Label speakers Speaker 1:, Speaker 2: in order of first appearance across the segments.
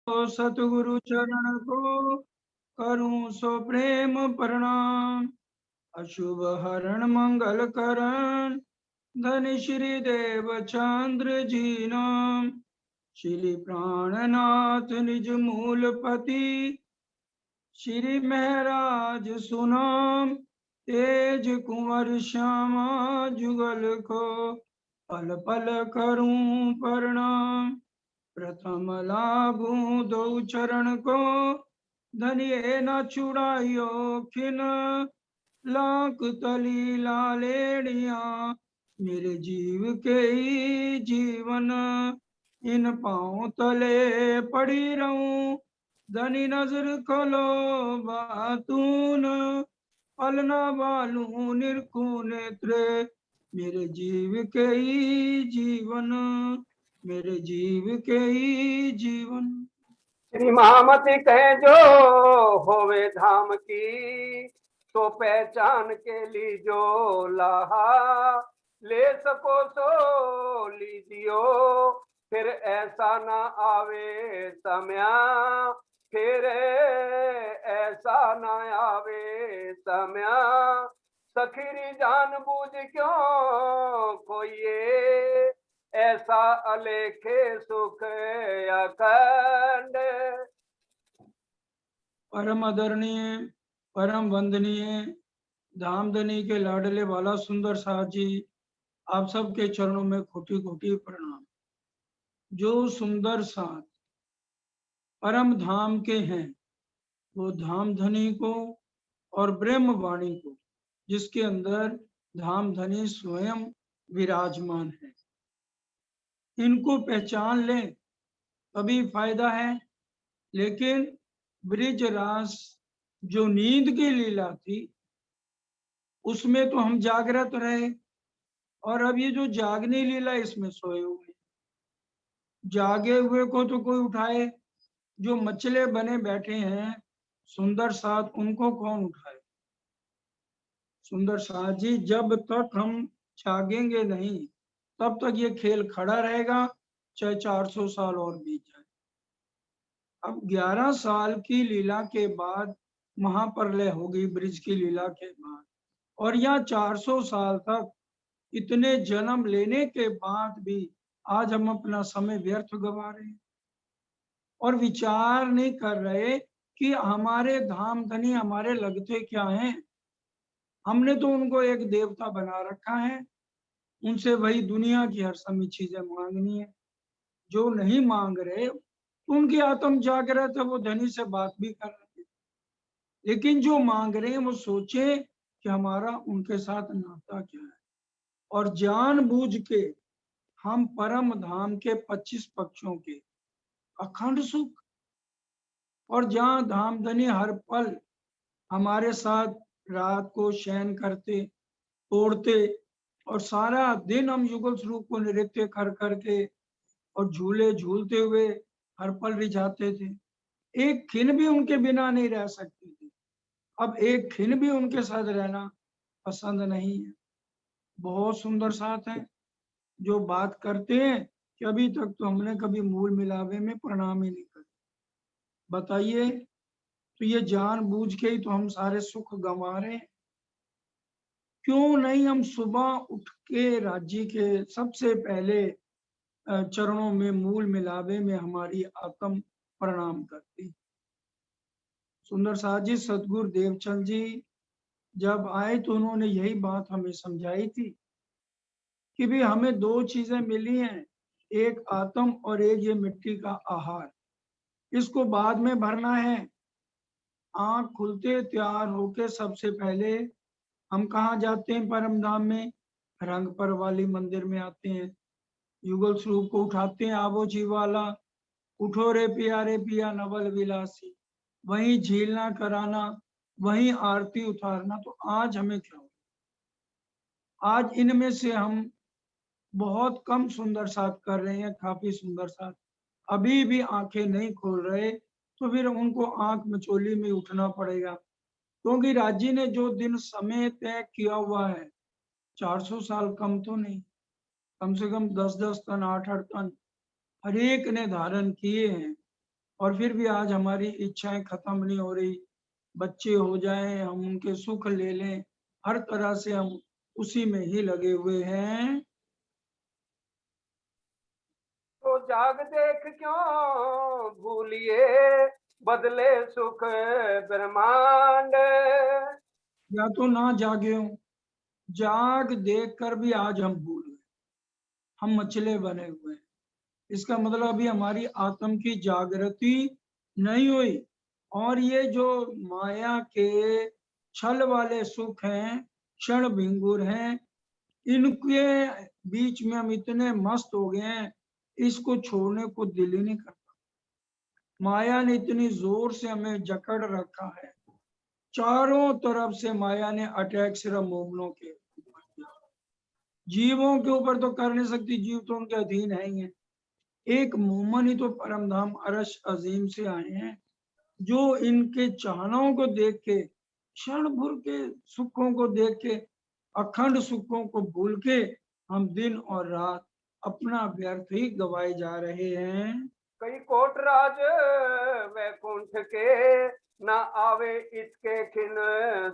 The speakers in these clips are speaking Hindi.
Speaker 1: सतगुरु चरण को करूं सो प्रेम प्रणाम। अशुभ हरण मंगल करण धन श्री देव चंद्र जी नाम। श्री प्राणनाथ निज मूलपति श्री महराज सुनाम। तेज कुंवर श्यामा जुगल को पल पल करूं प्रणाम। प्रथम लाभूं दो चरण को धनिये न छुड़ाइयो खिन। लाख तली लालेड़िया मेरे जीव के ही जीवन। इन पाँव तले पड़ी रहूं धनी नजर खोलो बातून। पलना बालू निरखू नेत्र मेरे जीव के ही जीवन। मेरे जीव के ही जीवन।
Speaker 2: श्री महामति कहे जो होवे धाम की तो पहचान के लीजो लाहा। ले सको सो लीजियो फिर ऐसा ना आवे समय। फिर ऐसा ना आवे समय। सखीरी जान बूझ क्यों खोइए ऐसा अलेखे सुख अखंड।
Speaker 1: परम आदरणीय परम वंदनीय धामधनी के लाडले वाला सुंदर साथ जी, आप सबके चरणों में कोटि कोटि प्रणाम। जो सुंदर साथ परम धाम के हैं वो धामधनी को और ब्रह्म वाणी को, जिसके अंदर धामधनी स्वयं विराजमान है, इनको पहचान लें तभी फायदा है। लेकिन ब्रिज रास जो नींद की लीला थी उसमें तो हम जागृत रहे, और अब ये जो जागने लीला इसमें सोए हुए। जागे हुए को तो कोई उठाए, जो मचले बने बैठे हैं सुंदर साथ उनको कौन उठाए। सुंदर साथ जी, जब तक हम जागेंगे नहीं तब तक ये खेल खड़ा रहेगा, चाहे 400 साल और बीत जाए। अब 11 साल की लीला के बाद महाप्रलय होगी ब्रिज की लीला के बाद, और यहाँ 400 साल तक इतने जन्म लेने के बाद भी आज हम अपना समय व्यर्थ गवा रहे हैं और विचार नहीं कर रहे कि हमारे धामधनी हमारे लगते क्या हैं। हमने तो उनको एक देवता बना रखा है, उनसे वही दुनिया की हर समय चीजें मांगनी है। जो नहीं मांग रहे उनकी आत्म जागृत है, वो धनी से बात भी कर रहे हैं। लेकिन जो मांग रहे हैं वो सोचे कि हमारा उनके साथ नाता क्या है, और जानबूझ के हम परम धाम के 25 पक्षों के अखंड सुख, और जहाँ धामधनी हर पल हमारे साथ रात को शयन करते तोड़ते, और सारा दिन हम युगल स्वरूप को नृत्य कर करके और झूले झूलते हुए हर पल रिझाते थे। एक खिन भी उनके बिना नहीं रह सकते थे, अब एक खिन भी उनके साथ रहना पसंद नहीं है। बहुत सुंदर साथ है जो बात करते हैं कि अभी तक तो हमने कभी मूल मिलावे में प्रणाम ही नहीं कर। बताइए, तो ये जानबूझ के ही तो हम सारे सुख गंवा रहे हैं। क्यों नहीं हम सुबह उठ के राज्य के सबसे पहले चरणों में मूल मिलावे में हमारी आत्म प्रणाम करती। सुंदर साथ जी, सतगुरु देवचंद जी जब आए तो उन्होंने यही बात हमें समझाई थी कि भी हमें दो चीजें मिली हैं, एक आत्म और एक ये मिट्टी का आहार। इसको बाद में भरना है। आंख खुलते तैयार होके सबसे पहले हम कहाँ जाते हैं? परम धाम में रंग पर वाली मंदिर में आते हैं, युगल स्वरूप को उठाते हैं, आवो जी वाला उठो रे प्यारे पिया नवल विलासी, वहीं झीलना कराना, वहीं आरती उतारना। तो आज हमें क्या हो? आज इनमें से हम बहुत कम सुंदर साथ कर रहे हैं, काफी सुंदर साथ अभी भी आंखें नहीं खोल रहे, तो फिर उनको आंख मचोली में उठना पड़ेगा। क्योंकि राज्य ने जो दिन समय तय किया हुआ है, 400 साल कम तो नहीं, कम से कम 10-10 टन 8-8 टन हर एक ने धारण किए हैं, और फिर भी आज हमारी इच्छाएं खत्म नहीं हो रही। बच्चे हो जाएं, हम उनके सुख ले लें, हर तरह से हम उसी में ही लगे हुए हैं।
Speaker 2: तो जाग देख क्यों भूलिए, बदले सुख ब्रह्मांड।
Speaker 1: या तो ना जागे हो, जाग देख कर भी आज हम भूल गए, हम मचले बने हुए हैं। इसका मतलब अभी हमारी आत्म की जागृति नहीं हुई। और ये जो माया के छल वाले सुख हैं, क्षण भिंगुर हैं, इनके बीच में हम इतने मस्त हो गए हैं, इसको छोड़ने को दिल ही नहीं करता। माया ने इतनी जोर से हमें जकड़ रखा है, चारों तरफ से माया ने अटैक सिर्फ मोमनों के ऊपर किया। जीवों के ऊपर तो कर नहीं सकती, जीव तो उनके अधीन है ही है। एक मोमन ही तो परम धाम अरश अजीम से आए हैं, जो इनके चाहनाओं को देख के, क्षण भर के सुखों को देख के, अखंड सुखों को भूल के हम दिन और रात अपना व्यर्थ ही गवाए जा रहे हैं।
Speaker 2: कई कोट राज वैकुंठ के, न आवे इसके खिन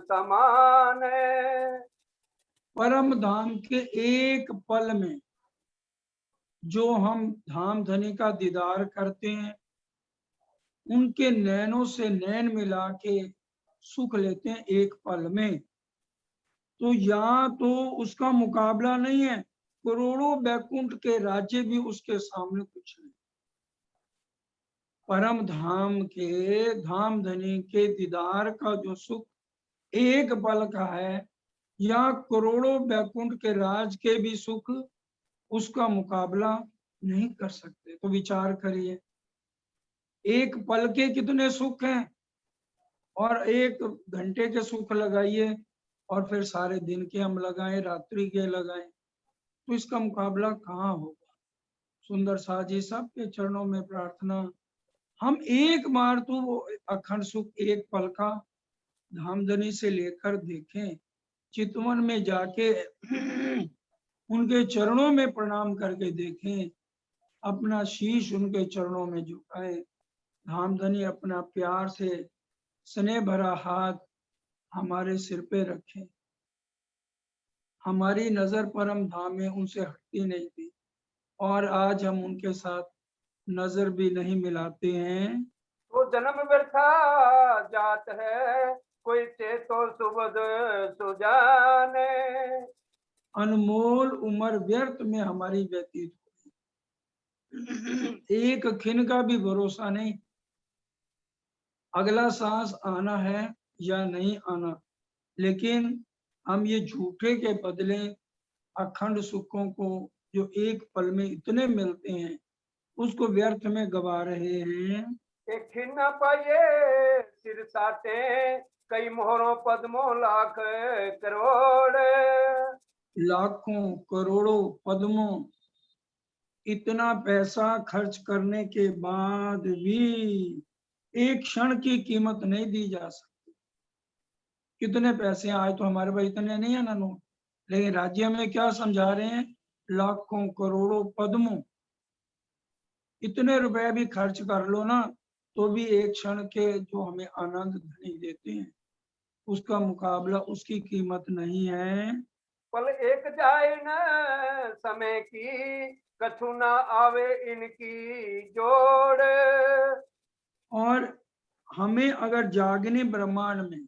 Speaker 2: समान।
Speaker 1: परम धाम के एक पल में जो हम धाम धनी का दीदार करते हैं, उनके नैनों से नैन मिला के सुख लेते हैं एक पल में, तो यहाँ तो उसका मुकाबला नहीं है। करोड़ों बैकुंठ के राज्य भी उसके सामने कुछ नहीं। परम धाम के धाम धनी के दीदार का जो सुख एक पल का है, या करोड़ों बैकुंठ के राज के भी सुख उसका मुकाबला नहीं कर सकते। तो विचार करिए, एक पल के कितने सुख हैं, और एक घंटे के सुख लगाइए, और फिर सारे दिन के हम लगाएं, रात्रि के लगाएं, तो इसका मुकाबला कहाँ होगा। सुंदर साजी सबके चरणों में प्रार्थना, हम एक बार तो वो अखंड सुख एक पल का धामधनी से लेकर देखें, चितवन में जाके उनके चरणों में प्रणाम करके देखें, अपना शीश उनके चरणों में झुकाए, धामधनी अपना प्यार से स्नेह भरा हाथ हमारे सिर पे रखें। हमारी नजर परम धाम में उनसे हटती नहीं थी, और आज हम उनके साथ नजर भी नहीं मिलाते हैं।
Speaker 2: तो जन्म व्यर्था जात है, कोई से तो सुबद सुजाने।
Speaker 1: अनमोल उम्र व्यर्थ में हमारी व्यतीत हुई, एक खिन का भी भरोसा नहीं, अगला सांस आना है या नहीं आना। लेकिन हम ये झूठे के बदले अखंड सुखों को जो एक पल में इतने मिलते हैं, उसको व्यर्थ में गवा रहे हैं।
Speaker 2: एक खिन न पाइए सिर साटे, कई मोहरों पद्मों लाख करोड़।
Speaker 1: लाखों करोड़ों पद्मों, इतना पैसा खर्च करने के बाद भी एक क्षण की कीमत नहीं दी जा सकती। कितने पैसे आए तो हमारे पास इतने नहीं है ना नोट, लेकिन राज्य में क्या समझा रहे हैं, लाखों करोड़ों पद्मों, इतने रुपए भी खर्च कर लो ना, तो भी एक क्षण के जो हमें आनंद नहीं देते हैं, उसका मुकाबला, उसकी कीमत नहीं है।
Speaker 2: पल एक जाए न समय की, कछु न आवे इनकी जोड़।
Speaker 1: और हमें अगर जागने ब्रह्मांड में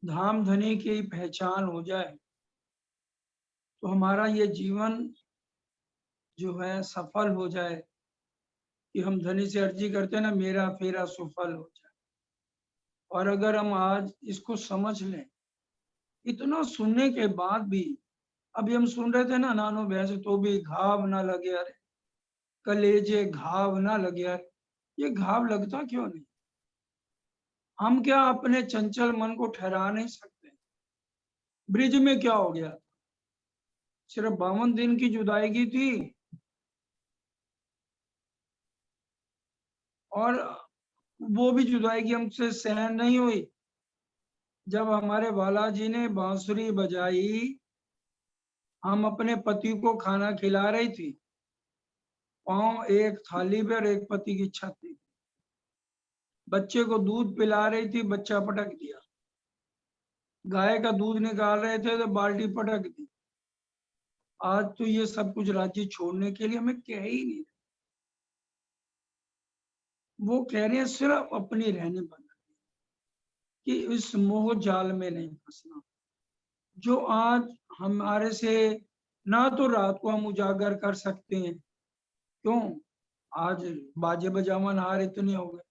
Speaker 1: धाम धनी की पहचान हो जाए, तो हमारा ये जीवन जो है सफल हो जाए, कि हम धनी से अर्जी करते हैं ना, मेरा फेरा सफल हो जाए। और अगर हम आज इसको समझ लें, इतना सुनने के बाद भी, अभी हम सुन रहे थे ना नानो भैंस, तो भी घाव ना लगे, अरे कलेजे घाव ना लगे, अरे ये घाव लगता क्यों नहीं। हम क्या अपने चंचल मन को ठहरा नहीं सकते। ब्रिज में क्या हो गया, सिर्फ 52 दिन की जुदाई की थी, और वो भी जुदाई की हमसे सहन नहीं हुई। जब हमारे बालाजी ने बांसुरी बजाई, हम अपने पति को खाना खिला रही थी, पांव एक थाली पे और एक पति की छाती, बच्चे को दूध पिला रही थी, बच्चा पटक दिया। गाय का दूध निकाल रहे थे तो बाल्टी पटक दी। आज तो ये सब कुछ राज्य छोड़ने के लिए हमें कह ही नहीं, वो कह रहे हैं सिर्फ अपनी रहने बंद कि इस मोह जाल में नहीं फंसना। जो आज हमारे से ना तो रात को हम उजागर कर सकते हैं, क्यों? आज बाजे बजावन हार इतने हो गए,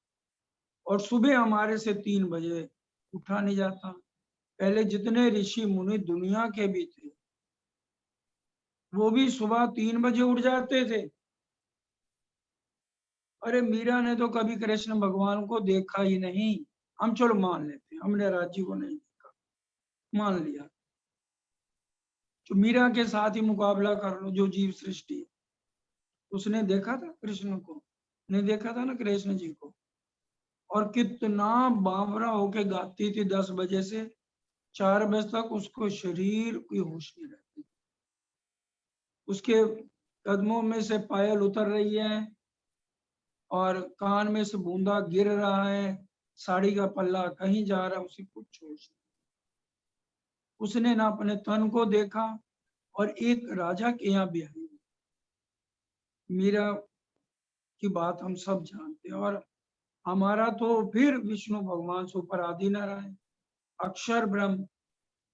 Speaker 1: और सुबह हमारे से 3 बजे उठा नहीं जाता। पहले जितने ऋषि मुनि दुनिया के भी थे, वो भी सुबह 3 बजे उठ जाते थे। अरे मीरा ने तो कभी कृष्ण भगवान को देखा ही नहीं, हम चलो मान लेते हैं, हमने राजी को नहीं देखा, मान लिया। जो मीरा के साथ ही मुकाबला कर लो, जो जीव सृष्टि, उसने देखा था कृष्ण को? नहीं देखा था ना कृष्ण जी को। और कितना बावरा होके गाती थी, 10 बजे से 4 बजे तक उसको शरीर की होश नहीं रहती। उसके कदमों में से पायल उतर रही है और कान में से बूंदा गिर रहा है, साड़ी का पल्ला कहीं जा रहा है, उसे कुछ होश नहीं। उसने ना अपने तन को देखा, और एक राजा के यहाँ भी आई। मीरा की बात हम सब जानते हैं। और हमारा तो फिर विष्णु भगवान से ऊपर आदि नारायण, अक्षर ब्रह्म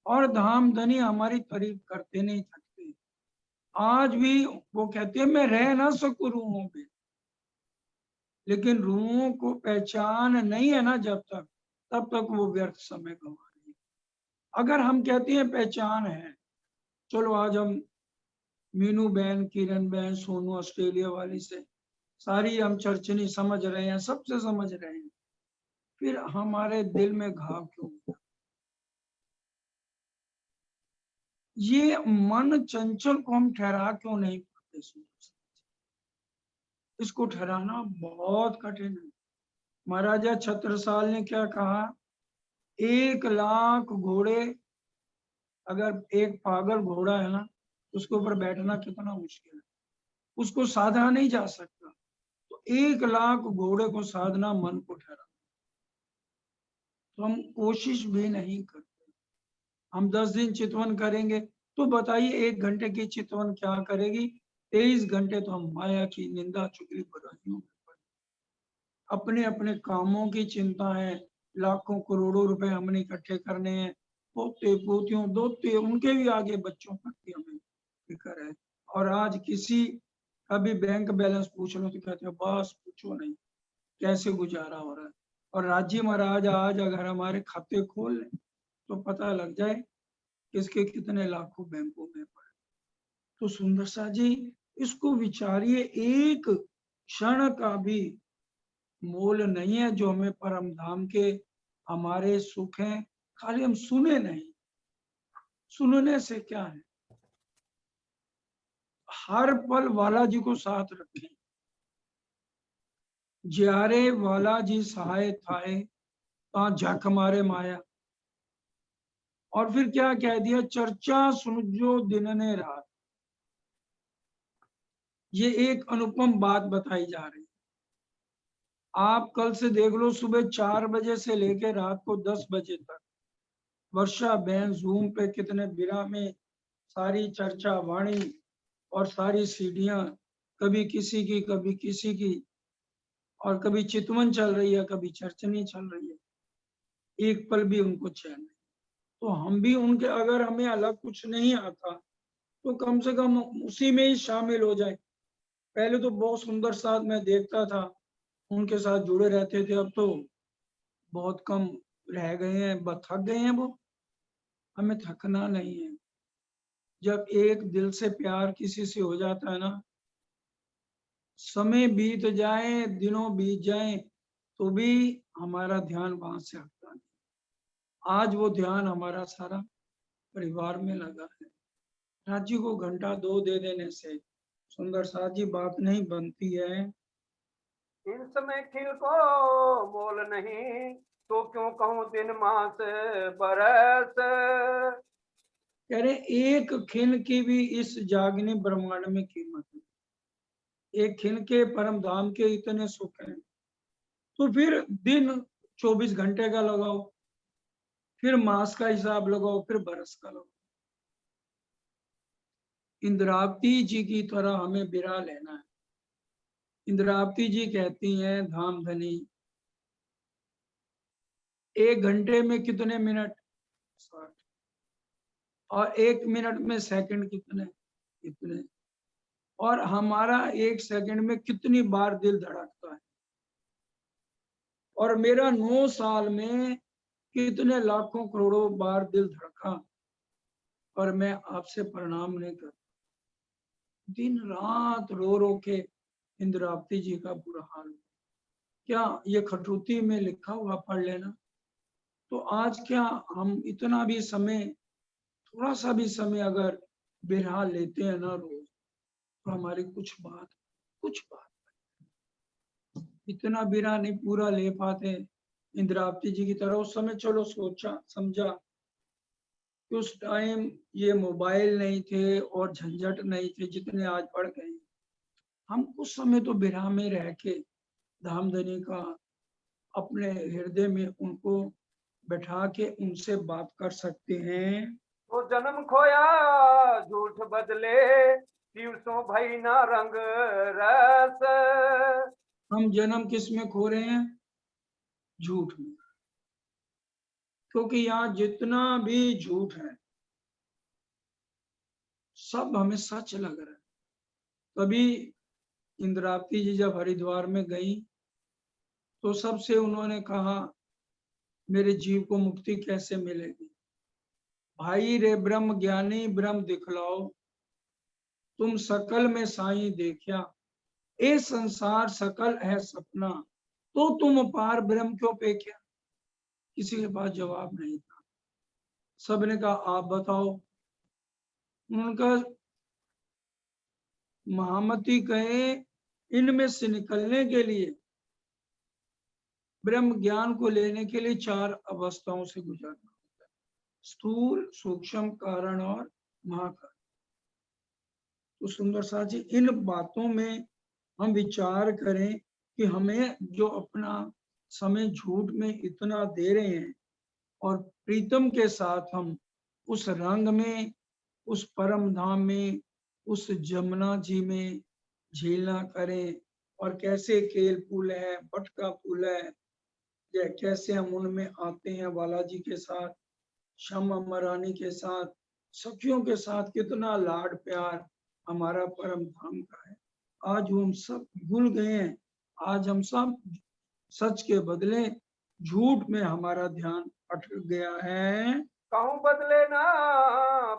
Speaker 1: और धाम धनी हमारी तारीफ करते नहीं थकते। आज भी वो कहते हैं मैं रह ना सकूं रूहों पे, लेकिन रूहों को पहचान नहीं है ना जब तक, तब तक वो व्यर्थ समय गंवा रही है। अगर हम कहते हैं पहचान है, चलो आज हम मीनू बहन, किरण बहन, सोनू ऑस्ट्रेलिया वाली से सारी हम चर्चनी समझ रहे हैं, सबसे समझ रहे हैं, फिर हमारे दिल में घाव क्यों हुआ? ये मन चंचल को हम ठहरा क्यों नहीं पाते? इसको ठहराना बहुत कठिन है। महाराजा छत्रसाल ने क्या कहा? 1 लाख घोड़े, अगर एक पागल घोड़ा है ना, उसके ऊपर बैठना कितना मुश्किल है, उसको साधा नहीं जा सकता। तो 1 लाख घोड़े को साधना मन को ठहरा, तो हम कोशिश भी नहीं करते। हम 10 दिन चितवन करेंगे, तो बताइए 1 घंटे की चितवन क्या करेगी? 23 घंटे तो हम माया की निंदा चुगली बुराइयों में पड़े, अपने अपने कामों की चिंता है, लाखों करोड़ों रुपए हमने इकट्ठे करने हैं, पोते पोतियों दोते उनके भी आगे बच्चों तक की हमें फिक्र है। और आज किसी का भी बैंक बैलेंस पूछ लो तो कहते हैं बस पूछो नहीं, कैसे गुजारा हो रहा है। और राज्य महाराज आज अगर हमारे खाते खोल लें तो पता लग जाए किसके कितने लाखों बैंकों में पड़े। तो सुंदर सा जी, इसको विचारिए, एक क्षण का भी मोल नहीं है जो हमें परम धाम के हमारे सुख हैं। खाली हम सुने नहीं, सुनने से क्या है? हर पल वाला जी को साथ रखें, ज्यारे वाला जी सहाय थाए ता झक मारे माया। और फिर क्या कह दिया? चर्चा सुनजो दिन ने रात। ये एक अनुपम बात बताई जा रही है। आप कल से देख लो, सुबह 4 बजे से लेकर रात को 10 बजे तक वर्षा बहन जूम पे कितने बिरा में सारी चर्चा वाणी और सारी सीढ़ियां, कभी किसी की कभी किसी की, और कभी चितवन चल रही है, कभी चर्चनी चल रही है, एक पल भी उनको चैन नहीं। तो हम भी उनके, अगर हमें अलग कुछ नहीं आता तो कम से कम उसी में ही शामिल हो जाए। पहले तो बहुत सुंदर साथ मैं देखता था, उनके साथ जुड़े रहते थे, अब तो बहुत कम रह गए हैं, थक गए हैं वो। हमें थकना नहीं है। जब एक दिल से प्यार किसी से हो जाता है ना, समय बीत जाए, दिनों बीत जाए, तो भी हमारा ध्यान वहां से हटता नहीं। आज वो ध्यान हमारा सारा परिवार में लगा है। राज्य को घंटा 2 दे देने से सुंदर साथ जी बात नहीं बनती है।
Speaker 2: इन समय खिल को मोल नहीं, तो क्यों कहूँ दिन मास बरस।
Speaker 1: कह रहे एक खिन की भी इस जागने ब्रह्मांड में कीमत है। एक खिन के परम धाम के इतने सुख हैं, तो फिर दिन 24 घंटे का लगाओ, फिर मास का हिसाब लगाओ, फिर बरस का लगाओ। इंद्रावती जी की तरह हमें बिरा लेना है। इंद्रावती जी कहती हैं, धामधनी 1 घंटे में कितने मिनट? 60। और 1 मिनट में सेकंड कितने? इतने। और हमारा 1 सेकंड में कितनी बार दिल धड़कता है? और मेरा 9 साल में कितने लाखों करोड़ों बार दिल धड़का, और मैं आपसे प्रणाम नहीं करता। दिन रात रो रो के इंद्रावती जी का बुरा हाल। क्या ये खटुती में लिखा हुआ पढ़ लेना? तो आज क्या हम इतना भी समय, थोड़ा सा भी समय अगर बिरहा लेते हैं ना रोज, तो हमारी कुछ बात इतना बिरहा नहीं पूरा ले पाते इंद्रावती जी की तरह। उस समय चलो सोचा समझा कि उस टाइम ये मोबाइल नहीं थे और झंझट नहीं थे जितने आज बढ़ गए। हम उस समय तो बिरहा में रह के धामधनी का अपने हृदय में उनको बैठा के उनसे बात कर सकते हैं।
Speaker 2: वो जन्म खोया झूठ बदले, दिवसों भई ना रंग रस।
Speaker 1: हम जन्म किस में खो रहे हैं? झूठ में। क्योंकि यहाँ जितना भी झूठ है सब हमें सच लग रहा है। तभी इंद्रावती जी जब हरिद्वार में गई तो सबसे उन्होंने कहा, मेरे जीव को मुक्ति कैसे मिलेगी? भाई रे ब्रह्म ज्ञानी ब्रह्म दिखलाओ, तुम सकल में साई देखा, ए संसार सकल है सपना, तो तुम अपार ब्रह्म क्यों पेख्या? किसी के पास जवाब नहीं था। सबने कहा आप बताओ। उनका महामती कहे, इनमें से निकलने के लिए, ब्रह्म ज्ञान को लेने के लिए 4 अवस्थाओं से गुजरना होता है। स्थूल, सूक्ष्म, कारण और महाकारण। तो सुंदर साथ जी, इन बातों में हम विचार करें कि हमें जो अपना समय झूठ में इतना दे रहे हैं, और प्रीतम के साथ हम उस रंग में, उस परम धाम में, उस जमुना जी में झीलना करें। और कैसे केल पुल है, बटका पुल है, या कैसे हम उनमें आते हैं बालाजी के साथ, श्यामा महारानी के साथ, सखियों के साथ, कितना लाड प्यार हमारा परम धाम का है। आज हम सब भूल गए हैं। आज हम सब सच के बदले झूठ में हमारा ध्यान अटक गया है।
Speaker 2: कहूँ बदले ना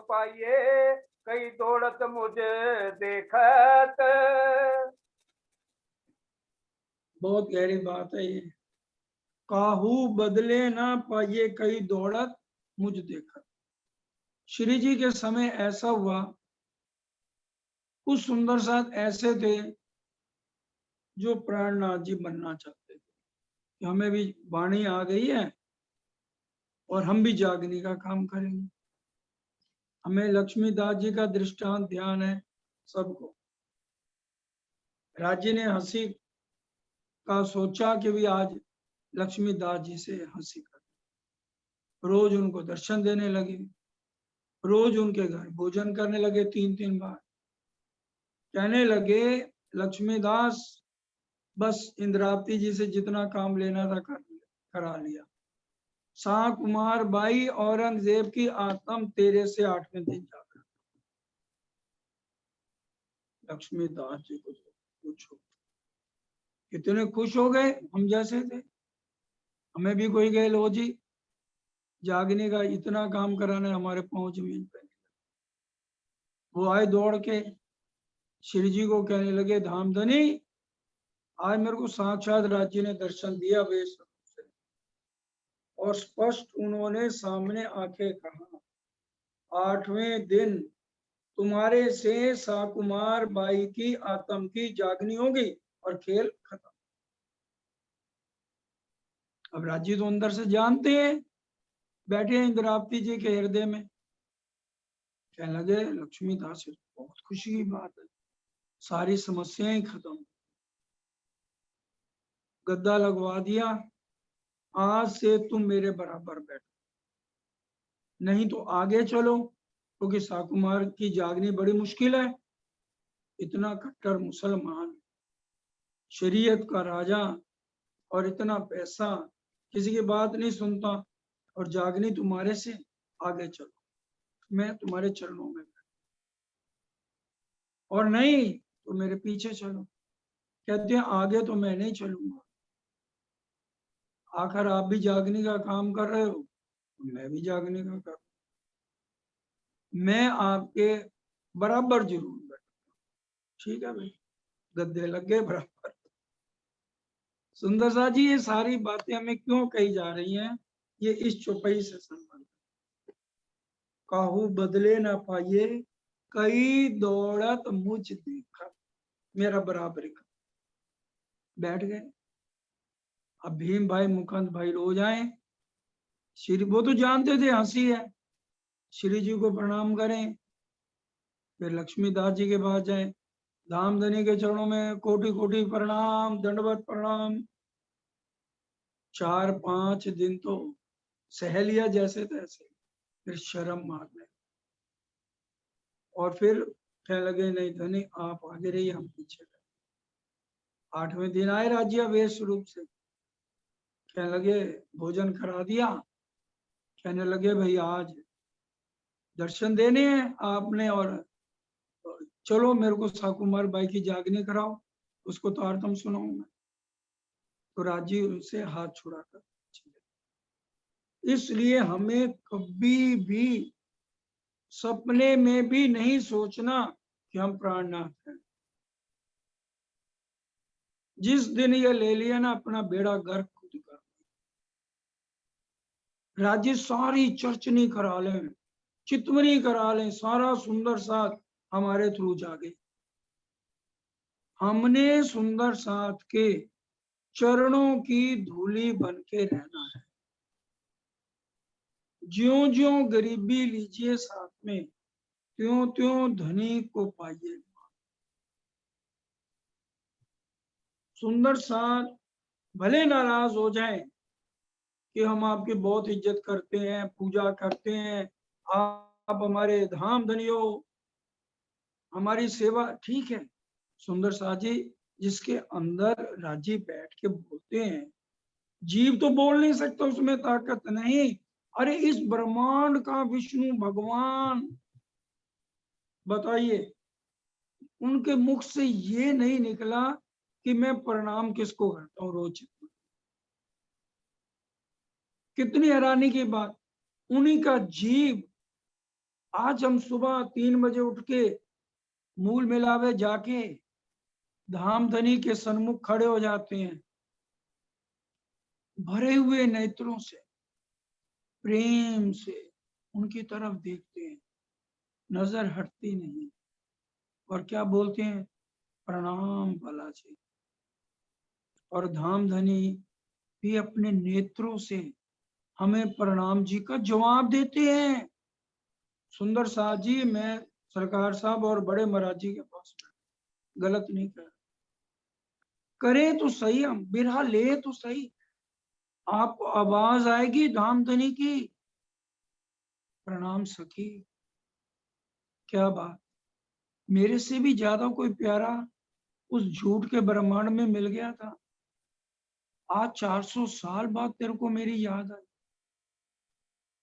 Speaker 2: पाइए, कई दौड़त मुझे देखत।
Speaker 1: बहुत गहरी बात है ये। काहू बदले ना पाइए कई दौड़त मुझ देखत। श्री जी के समय ऐसा हुआ, कुछ सुंदर साथ ऐसे थे जो प्राणनाथ जी बनना चाहते थे कि हमें भी वाणी आ गई है और हम भी जागने का काम करेंगे। हमें लक्ष्मीदास जी का दृष्टांत ध्यान है सबको। राज्य ने हंसी का सोचा कि भी आज लक्ष्मीदास जी से हंसी कर, रोज उनको दर्शन देने लगे, रोज उनके घर भोजन करने लगे 3-3 बार। कहने लगे, लक्ष्मीदास बस इंद्रावती जी से जितना काम लेना था करा लिया। शाह कुमार बाई औरंगजेब की आत्म तेरे से 8वें दिन जाकर। लक्ष्मीदास जी को पूछो कितने खुश हो गए। हम जैसे थे, हमें भी कोई गए, लो जी जागने का इतना काम कराना है, हमारे पांव जमीन पे। वो आए दौड़ के श्री जी को कहने लगे, धामधनी आज मेरे को साक्षात राज्य ने दर्शन दिया वेश से, और स्पष्ट उन्होंने सामने आके कहा, 8वें दिन तुम्हारे से साकुमार बाई की आत्म की जागनी होगी और खेल खत्म। अब राज्य तो अंदर से जानते हैं, बैठे हैं इंद्रावती जी के हृदय में। कहने लगे, लक्ष्मीदास बहुत खुशी की बात है, सारी समस्याएं खत्म। गद्दा लगवा दिया, आज से तुम मेरे बराबर बैठो, नहीं तो आगे चलो, क्योंकि साकुमार की जागनी बड़ी मुश्किल है। इतना कट्टर मुसलमान, शरीयत का राजा, और इतना पैसा, किसी की बात नहीं सुनता, और जागनी तुम्हारे से, आगे चलो, मैं तुम्हारे चरणों में, और नहीं तो मेरे पीछे चलो। कहते हैं आगे तो मैं नहीं चलूंगा, आखिर आप भी जागने का काम कर रहे हो, तो मैं भी जागने का कर, मैं आपके बराबर जरूर बैठूंगा। ठीक है भाई, गद्दे लग गए बराबर। सुंदर सा जी, ये सारी बातें हमें क्यों कही जा रही हैं? ये इस चौपाई से संबंध, काहू बदले ना पाइए, कई दौड़त मुझ देखा, मेरा बराबरी का। बैठ गए। अब भीम भाई मुकुंद भाई रो जाए, श्री वो तो जानते थे हंसी है, श्री जी को प्रणाम करें, फिर लक्ष्मीदास जी के पास जाए, धामधनी के चरणों में कोटि कोटि प्रणाम, दंडवत प्रणाम। 4-5 दिन तो सह लिया जैसे तैसे, फिर शर्म मारने, और फिर कहने लगे नहीं धनी आप आगे रहिए, हम पीछे रहे। 8वें दिन आए राज्यावेश रूप से, कहने लगे भोजन करा दिया, कहने लगे भाई आज दर्शन देने हैं आपने, और चलो मेरे को साकुमार बाई की जागनी कराओ, उसको तो आरतम सुनाऊं मैं। तो राजी उनसे हाथ छुड़ाकर चले। इसलिए हमें कभी भी सपने में भी नहीं सोचना कि हम प्राणनाथ हैं। जिस दिन ये ले लिया ना, अपना बेड़ा गर्क खुद कर, राज्य सारी चर्चनी करा लें, चितवनी करा लें, सारा सुंदर साथ हमारे थ्रू जागे। हमने सुंदर साथ के चरणों की धूली बन के रहना है। ज्यों ज्यों गरीबी लीजिए साथ में, त्यों त्यों धनी को पाइए। सुंदर साथ भले नाराज हो जाए कि हम आपकी बहुत इज्जत करते हैं, पूजा करते हैं, आप हमारे धाम धनी हो, हमारी सेवा, ठीक है। सुंदर साथ जी जिसके अंदर राजी बैठ के बोलते हैं, जीव तो बोल नहीं सकता, उसमें ताकत नहीं। अरे इस ब्रह्मांड का विष्णु भगवान, बताइए, उनके मुख से ये नहीं निकला कि मैं प्रणाम किसको करता हूँ रोज। कितनी हैरानी की बात, उन्हीं का जीव। आज हम सुबह 3 बजे उठ के मूल मिलावे जाके धामधनी के सन्मुख खड़े हो जाते हैं, भरे हुए नेत्रों से प्रेम से उनकी तरफ देखते हैं, नजर हटती नहीं, और क्या बोलते हैं, प्रणाम बालाजी। और धामधनी भी अपने नेत्रों से हमें प्रणाम जी का जवाब देते हैं। सुंदर साथ जी, मैं सरकार साहब और बड़े महाराज जी के पास गलत नहीं कर, करे तो सही, हम बिरहा ले तो सही, आपको आवाज आएगी धामधनी की, प्रणाम सखी। क्या बात, मेरे से भी ज्यादा कोई प्यारा उस झूठ के ब्रह्मांड में मिल गया था। आज 400 साल बाद तेरे को मेरी याद आई,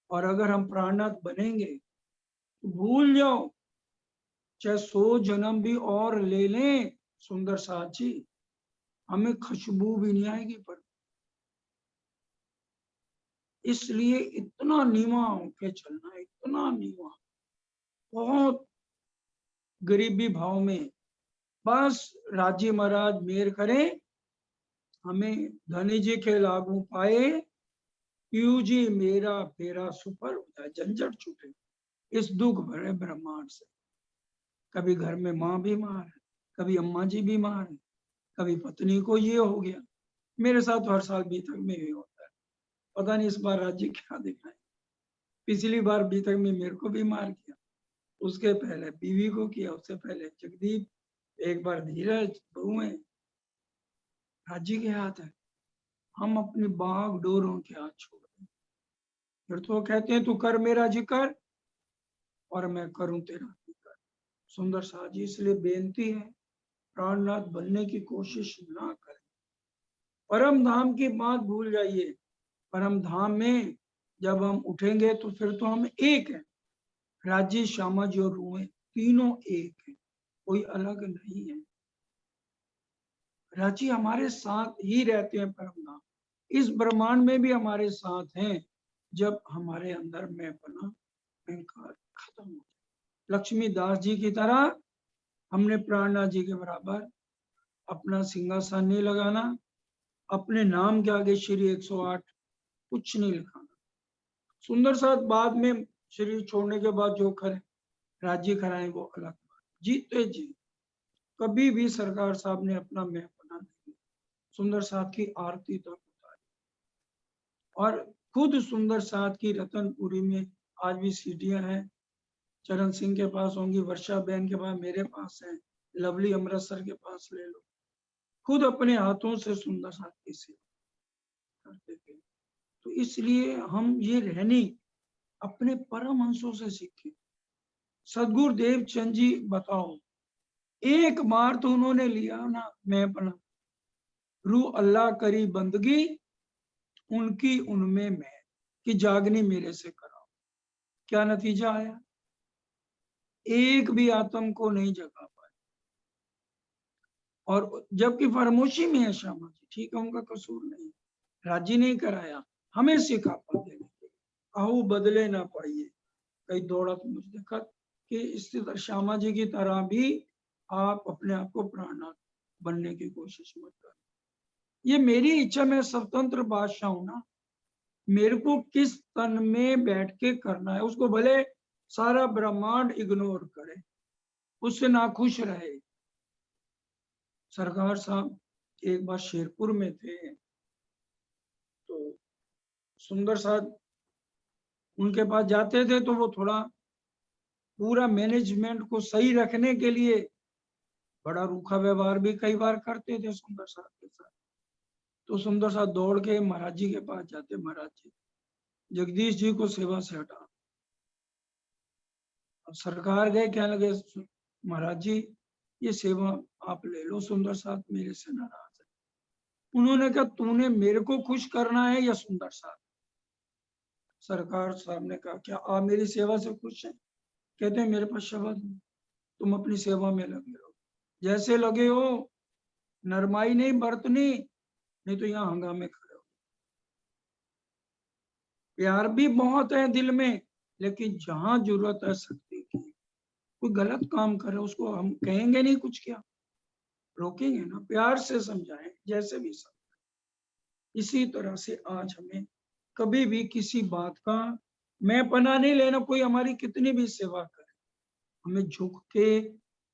Speaker 1: और अगर हम प्राणनाथ बनेंगे तो भूल जाओ, चाहे 100 जन्म भी और ले लें सुंदर साथ जी, हमें खुशबू भी नहीं आएगी। पर इसलिए इतना नीवा होके चलना, इतना नीवा, बहुत गरीबी भाव में, बस राजी महाराज मेहर करें, हमें धनी जी के लागू पाए, पीयू जी मेरा फेरा सुपर हो जाए, झंझट छूटे इस दुख भरे ब्रह्मांड से। कभी घर में माँ बीमार है, कभी अम्मा जी बीमार है, कभी पत्नी को ये हो गया। मेरे साथ हर साल बीतक में ये होता है, पता नहीं इस बार राज्य क्या दिखाए। पिछली बार बीतक में मेरे को बीमार किया, उसके पहले बीवी को किया, उससे पहले जगदीप, एक बार धीरज, बहू है, राज्य के हाथ है। हम अपनी बाग डोरों के हाथ छोड़ दें। फिर तो वो कहते हैं तू कर मेरा जिक्र और मैं करूं तेरा जिक्र। सुंदर साहब जी, इसलिए बेनती है प्राणनाथ बनने की कोशिश ना करें। परम धाम की बात भूल जाइए। परम धाम में जब हम उठेंगे तो फिर तो हम एक हैं। राज्य, श्यामा जी और रूहें तीनों एक है, कोई अलग नहीं है। राजी हमारे साथ ही रहते हैं। परम धाम इस ब्रह्मांड में भी हमारे साथ हैं जब हमारे अंदर मैंपना अहंकार खत्म हो जाए। लक्ष्मी दास जी की तरह हमने प्राणनाथ जी के बराबर अपना सिंहासन नहीं लगाना, अपने नाम के आगे श्री 108 कुछ नहीं लिखाना। सुंदर साथ बाद में शरीर छोड़ने के बाद जो करे राज्य कराए वो अलग बात। जीते जी कभी भी सरकार साहब ने अपना मैंपना नहीं, सुंदर साथ की आरती तक उतारी। और खुद सुंदर साथ की रतनपुरी में आज भी सीढ़ियां हैं। चरण सिंह के पास होंगी, वर्षा बहन के पास, मेरे पास है, लवली अमृतसर के पास ले लो। खुद अपने हाथों से सुंदर साथ की सेवा करते थे। तो इसलिए हम ये रहनी अपने परम हंसों से सीखे। सदगुरु देव चंद जी बताओ, एक बार तो उन्होंने लिया ना मैं अपना रू अल्लाह करी बंदगी उनकी उनमें मैं कि जागनी मेरे से कराओ। क्या नतीजा आया? एक भी आत्म को नहीं जगा पाए। और जबकि फरमोशी में है श्यामा जी, ठीक है, उनका कसूर नहीं, राजी नहीं कराया, हमें सिखा पाते आहू बदले ना पाइए कई दौड़त मुझ देखत कि इस श्यामा जी की तरह भी आप अपने आप को प्राणनाथ बनने की कोशिश मत करें। ये मेरी इच्छा, मैं स्वतंत्र बादशाह हूं ना, मेरे को किस तन में बैठ के करना है उसको भले सारा ब्रह्मांड इग्नोर करे, उससे नाखुश रहे। सरकार साहब एक बार शेरपुर में थे तो सुंदर साहब उनके पास जाते थे तो वो थोड़ा पूरा मैनेजमेंट को सही रखने के लिए बड़ा रूखा व्यवहार भी कई बार करते थे सुंदर साहब के साथ। तो सुंदर साहब दौड़ के महाराज जी के पास जाते, महाराज जी जगदीश जी को सेवा से हटा। अब सरकार गए, कहने लगे महाराज जी ये सेवा आप ले लो, सुंदर साहब मेरे से नाराज है। उन्होंने कहा तूने मेरे को खुश करना है या सुंदर साहब? सरकार साहब ने कहा क्या आप मेरी सेवा से खुश हैं? कहते हैं मेरे पास शब्द नहीं, तुम अपनी सेवा में लगे रहो, जैसे लगे हो, नरमाई नहीं बरतनी, नहीं तो यहाँ हंगामे खड़े हो। प्यार भी बहुत है दिल में, लेकिन जहां जरूरत है शक्ति की, कोई गलत काम करे उसको हम कहेंगे नहीं कुछ, क्या रोकेंगे ना, प्यार से समझाएं जैसे भी समझाएं। इसी तरह से आज हमें कभी भी किसी बात का मैं पना नहीं लेना। कोई हमारी कितनी भी सेवा करे, हमें झुक के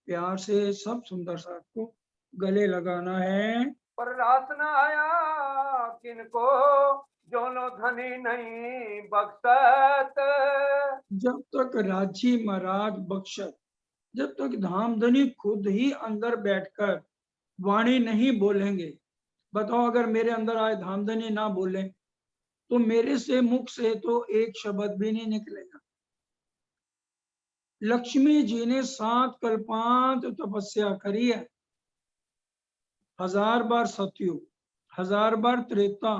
Speaker 1: प्यार से सब सुंदर साथ को गले लगाना है।
Speaker 2: पर रास न आया किनको जोनो धनी नहीं बख्शत।
Speaker 1: जब तक राजी महाराज बख्शत, जब तक धामधनी खुद ही अंदर बैठकर वाणी नहीं बोलेंगे। बताओ अगर मेरे अंदर आए धामधनी ना बोले तो मेरे से मुख से तो एक शब्द भी नहीं निकलेगा। लक्ष्मी जी ने 7 कल्पांत तपस्या करी है, 1000 बार सतयुग, 1000 बार त्रेता,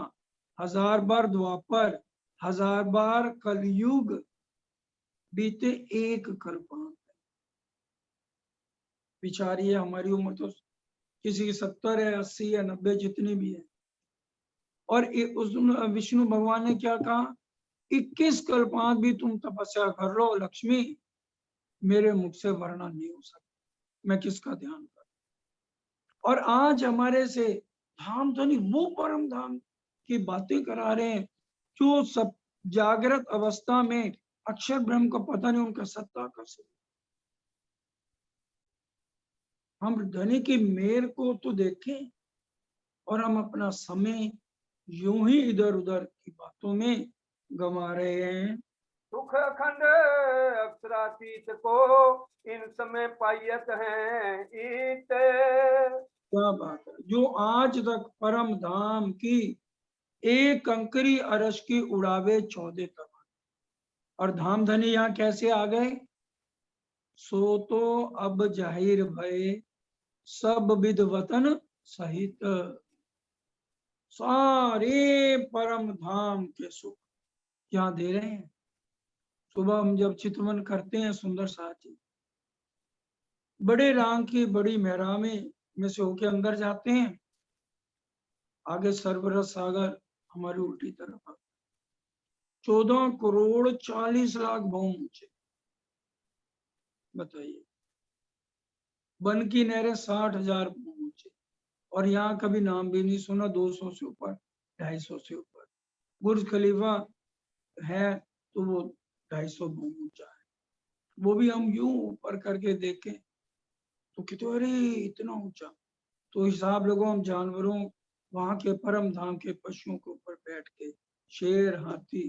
Speaker 1: 1000 बार द्वापर, 1000 बार कलयुग, बीते एक कल्पांत। बिचारी है, हमारी उम्र तो किसी की 70 है, 80 है, 90 जितनी भी है। और उस विष्णु भगवान ने क्या कहा, 21 कल्पांत भी तुम तपस्या कर लो लक्ष्मी, मेरे मुख से वर्णन नहीं हो सकता, मैं किसका ध्यान करूं। और आज हमारे से धाम धनी वो परम धाम की बातें करा रहे हैं जो सब जागृत अवस्था में अक्षर ब्रह्म का पता नहीं उनका सत्ता कैसे। हम धनी की मेर को तो देखें और हम अपना समय यूं ही इधर उधर की बातों में गंवा रहे हैं।
Speaker 2: सुख अखंड अक्षरातीत को इन समय पायत है ईत।
Speaker 1: क्या बात है, जो आज तक परम धाम की एक कंकरी अरस की उड़ावे 14 तक। और धाम धनी यहाँ कैसे आ गए? सो तो अब जाहिर भय सब विद वतन सहित, सारे परम धाम के सुख यहाँ दे रहे हैं। सुबह हम जब चितवन करते हैं सुंदर साथ जी, बड़े राम की बड़ी मेहरामे में से होके अंदर जाते हैं, आगे सर्वरस सागर हमारी उल्टी तरफ 14 करोड़ 40 लाख भौम ऊंचे, बताइए। वन की नहरें 60,000 भौम ऊंचे, और यहाँ कभी नाम भी नहीं सुना 200 से ऊपर, 250 से ऊपर। बुर्ज खलीफा है तो वो 250 भौम ऊंचा है, वो भी हम यूं ऊपर करके देखें तो कितने, अरे इतना ऊंचा। तो हिसाब लगो हम जानवरों, वहां के परम धाम के पशुओं के ऊपर बैठ के, शेर हाथी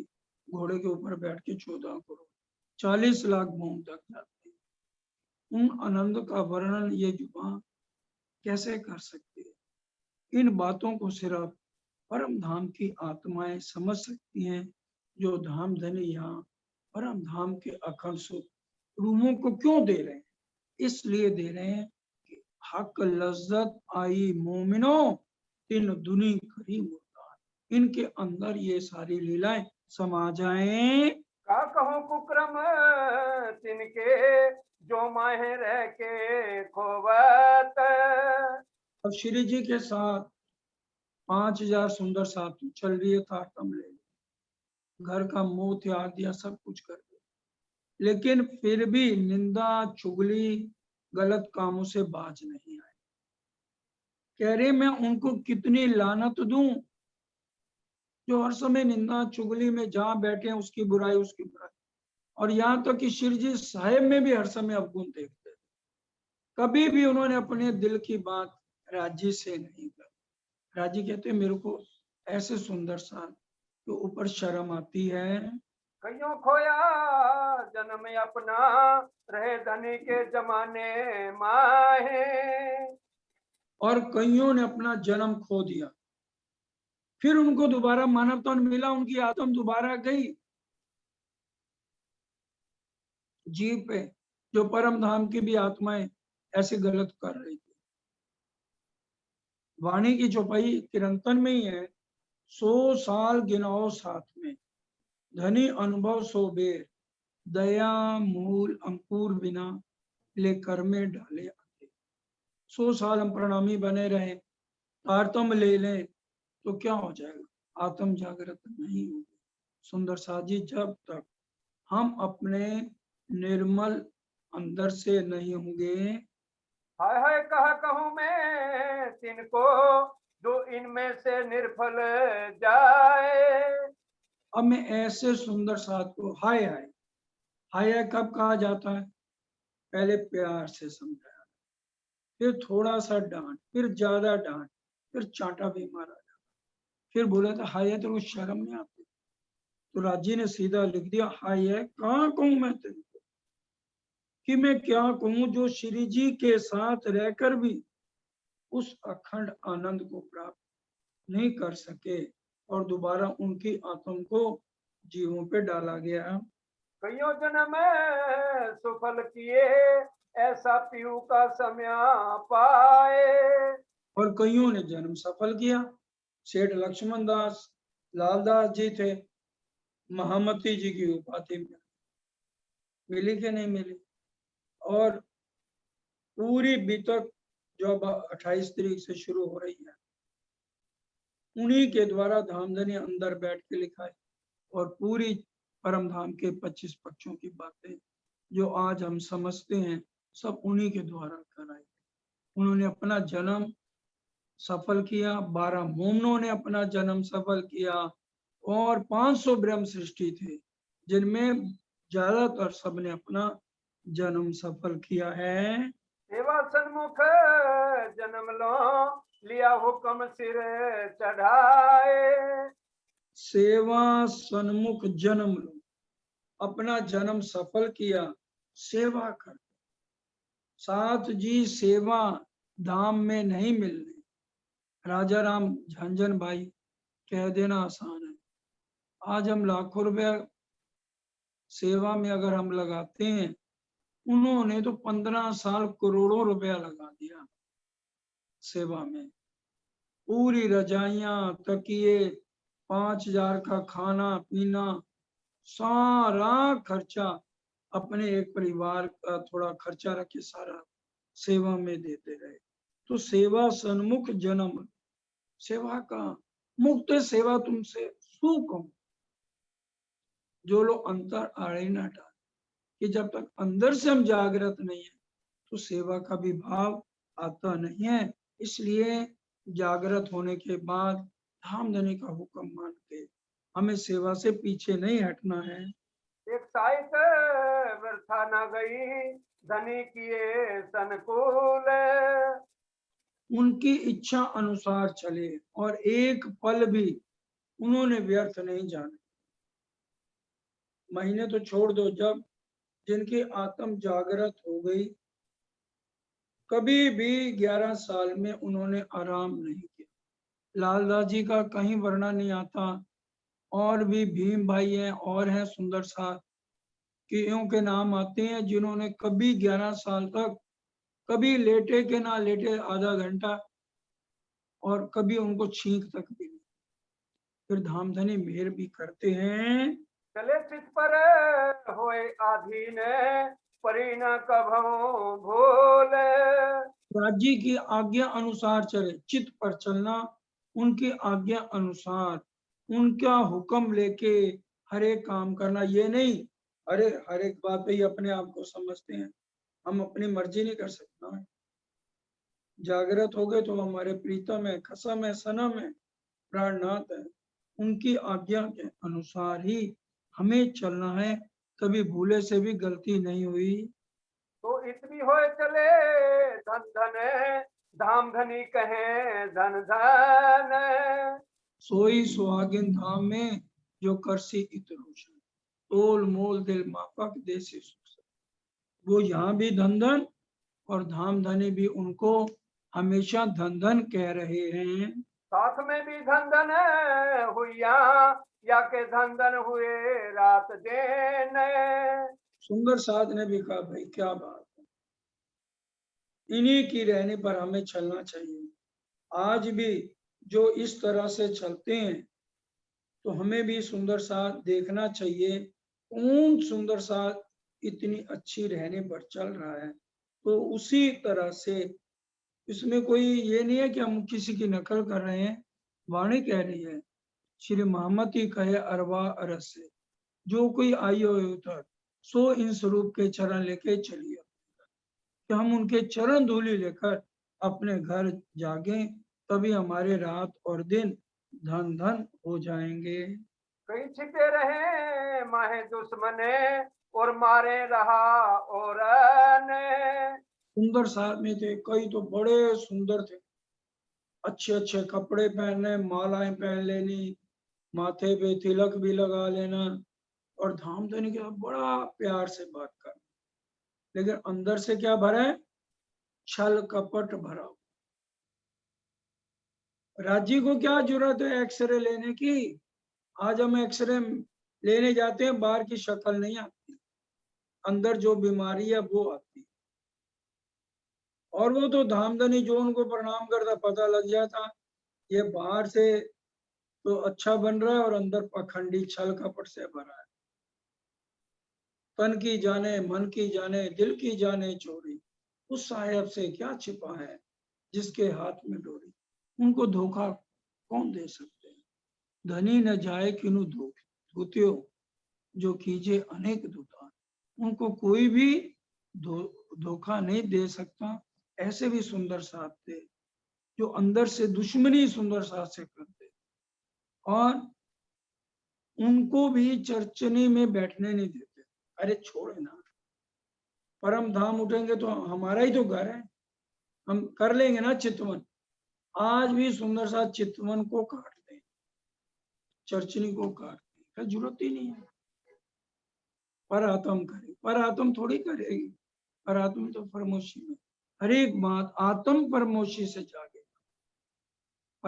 Speaker 1: घोड़े के ऊपर बैठ के 14 करोड़ 40 लाख भौम तक जाते हैं। उन आनंद का वर्णन ये जुबान कैसे कर सकती है? इन बातों को सिर्फ परम धाम की आत्माएं समझ सकती हैं, जो धाम धनी यहाँ परम धाम के अखंड सुख रूहों को क्यों दे रहे हैं? इसलिए दे रहे हैं कि हक लज्जत आई मोमिनो तीन दुनी करी मुर्दान। इनके अंदर ये सारी लीलाएं समा जाएं।
Speaker 2: का कहूँ कुक्रम तिनके जो माहे रह के खोवत।
Speaker 1: अब श्री जी के साथ 5,000 सुंदर साथी चल रही है, तारतम ले घर का मोह त्याग दिया, सब कुछ कर दिया, लेकिन फिर भी निंदा चुगली गलत कामों से बाज नहीं आए। कह रहे मैं उनको कितनी लानत दूं जो हर समय निंदा चुगली में जहां बैठे हैं उसकी बुराई उसकी बुराई। और यहाँ तक कि श्री जी साहेब में भी हर समय अवगुण देखते थे, कभी भी उन्होंने अपने दिल की बात राजी से नहीं करी। राजी कहते मेरे को ऐसे सुंदर सा तो ऊपर शर्म आती है।
Speaker 2: कईयों खोया जन्म अपना रहे धनी के जमाने माहे।
Speaker 1: और कईयों ने अपना जन्म खो दिया, फिर उनको दोबारा मानवता मिला, उनकी आत्म दोबारा गई जीव पे, जो परम धाम की भी आत्माएं ऐसे गलत कर रही थी। वाणी की चौपाई किरंतन में ही है, 100 साल गिनाओ साथ में धनी अनुभव सो बेर, दया मूल अंकुर बिना ले कर में डाले आते। 100 साल हम प्रणामी बने रहे, तारतम ले लें तो क्या हो जाएगा? आत्म जागृत नहीं होगी। सुंदर साजी, जब तक हम अपने निर्मल अंदर से नहीं होंगे।
Speaker 2: हाय हाय कहा कहूँ मैं तिनको जो इनमें से निर्फल जाए।
Speaker 1: अब मैं ऐसे सुंदर साथ को हाय हाय, हाय हाय कब कहा जाता है? पहले प्यार से समझाया, फिर थोड़ा सा डांट, फिर ज्यादा डांट, फिर चांटा भी मारा जाता, फिर बोला था हाय है, तो कुछ शर्म नहीं आती? तो राजी ने सीधा लिख दिया हाय है, कहाँ कहूँ मैं तुमको कि मैं क्या कहूँ जो श्री जी के साथ रहकर भी उस अखंड आनंद को प्राप्त नहीं कर सके, और दोबारा उनकी आत्म को जीवों पे डाला गया।
Speaker 2: कईयों जन्म सुफल किए ऐसा पीहू का समय पाए।
Speaker 1: और कईयों ने जन्म सफल किया। सेठ लक्ष्मण दास लालदास जी थे, महामती जी की उपाधि मिली कि नहीं मिली? और पूरी बीतक जो अब 28 तारीख से शुरू हो रही है, उन्हीं के द्वारा धामधनी अंदर बैठ के लिखा है, और पूरी परम धाम के 25 पक्षों की बातें जो आज हम समझते हैं, सब उन्हीं के द्वारा कराई। उन्होंने अपना जन्म सफल किया, 12 मोमनों ने अपना जन्म सफल किया, और 500 ब्रह्म सृष्टि थे जिनमें ज्यादातर सबने अपना जन्म सफल किया है।
Speaker 2: सेवा सन्मुख जन्म लो लिया हुक्म सिर चढ़ाए।
Speaker 1: सेवा सन्मुख जन्म लो, अपना जन्म सफल किया, सेवा कर। साथ जी सेवा धाम में नहीं मिलने। राजा राम झंझन भाई कह देना आसान है। आज हम लाखों रुपया सेवा में अगर हम लगाते हैं, उन्होंने तो 15 साल करोड़ों रुपया लगा दिया सेवा में। पूरी रजाइयां, तकिए, 5,000 का खाना पीना, सारा खर्चा अपने एक परिवार का थोड़ा खर्चा रख के सारा सेवा में देते रहे। तो सेवा सन्मुख जन्म, सेवा का मुक्त सेवा तुमसे सू कहूं। जो लोग अंतर आड़े ना डाल, कि जब तक अंदर से हम जागृत नहीं है तो सेवा का भी भाव आता नहीं है। इसलिए जागृत होने के बाद धाम धनी का हुक्म मान के हमें सेवा से पीछे नहीं हटना है।
Speaker 2: एक साइक व्यर्था न गई, धनी किए संकुल।
Speaker 1: उनकी इच्छा अनुसार चले और एक पल भी उन्होंने व्यर्थ नहीं जाने। महीने तो छोड़ दो, जब जिनकी आत्म जागृत हो गई, कभी भी 11 साल में उन्होंने आराम नहीं किया। लालदास जी का कहीं वर्णन नहीं आता। और भी भीम भाई हैं और हैं सुंदर सा कियों के नाम आते हैं, जिन्होंने कभी 11 साल तक कभी लेटे के ना लेटे आधा घंटा, और कभी उनको छींक तक भी नहीं। फिर धामधनी मेहर भी करते हैं।
Speaker 2: चले चित पर होए आधीन, परी न कभू भूल।
Speaker 1: राज्य की आज्ञा अनुसार चले, चित्त पर चलना, उनकी आज्ञा अनुसार, उनका हुक्म लेके हर एक काम करना। ये नहीं अरे हर एक बात पे ही अपने आप को समझते हैं, हम अपनी मर्जी नहीं कर सकते हैं। जागृत हो गए तो हमारे प्रीतम है, कसम है, सनम है, प्राणनाथ है। उनकी आज्ञा के अनुसार ही हमें चलना है। कभी भूले से भी गलती नहीं हुई।
Speaker 2: तो इतनी होए चले धन धन, धाम धनी कहे धन धन।
Speaker 1: सोई सुहागिन धाम में जो करसी इतरोषण, तोल मोल दिल मापक देसी सुख। वो यहाँ भी धन धन और धाम धनी भी उनको हमेशा धन धन कह रहे हैं।
Speaker 2: साथ में भी धन धन हुआ, या के धन धन हुए रात दिन।
Speaker 1: सुंदर साध ने भी कहा, भाई क्या बात है, इन्हीं की रहने पर हमें चलना चाहिए। आज भी जो इस तरह से चलते हैं तो हमें भी सुंदर साथ देखना चाहिए। कौन सुंदर साथ इतनी अच्छी रहने पर चल रहा है, तो उसी तरह से, इसमें कोई ये नहीं है कि हम किसी की नकल कर रहे हैं। वाणी कह रही है, श्री मोहम्मद ही कहे अरवा अरस से, जो कोई आई हो उतर, सो इन स्वरूप के चरण लेके चलिए। कि हम उनके चरण धूलि लेकर अपने घर जागे, तभी हमारे रात और दिन धन धन हो जाएंगे।
Speaker 2: कहीं छिपे रहे माहे दुश्मने, और मारे रहा और
Speaker 1: सुंदर साथ में थे, कई तो बड़े सुंदर थे, अच्छे अच्छे कपड़े पहनने, मालाएं पहन लेनी, माथे पे तिलक भी लगा लेना, और धाम धनी के साथ बड़ा प्यार से बात करना। लेकिन अंदर से क्या भरा है? छल कपट भरा हुआ। राज्य को क्या जरूरत है एक्सरे लेने की? आज हम एक्सरे लेने जाते हैं, बाहर की शक्ल नहीं आती, अंदर जो बीमारी है वो आती। और वो तो धामधनी जो उनको प्रणाम करता पता लग जाता, ये बाहर से तो अच्छा बन रहा है और अंदर पखंडी छल कपट से भरा है। तन की जाने मन की जाने दिल की जाने चोरी, उस साहेब से क्या छिपा है जिसके हाथ में डोरी। उनको धोखा कौन दे सकते हैं? धनी न जाए किनु धोतियो, जो कीजे अनेक दुता। उनको कोई भी धोखा नहीं दे सकता। ऐसे भी सुंदर साथ थे जो अंदर से दुश्मनी सुंदर साथ से करते, और उनको भी चर्चनी में बैठने नहीं देते। अरे छोड़े ना, परम धाम उठेंगे तो हमारा ही तो घर है, हम कर लेंगे ना चितवन। आज भी सुंदर साथ चितवन को काटते हैं, चर्चनी को काटते हैं, जरूरत ही नहीं है। पर आत्म करे, पर आत्म थोड़ी करेगी, पर आत्म तो फरमोशी में हर एक बात आत्म परमोशी से जागे।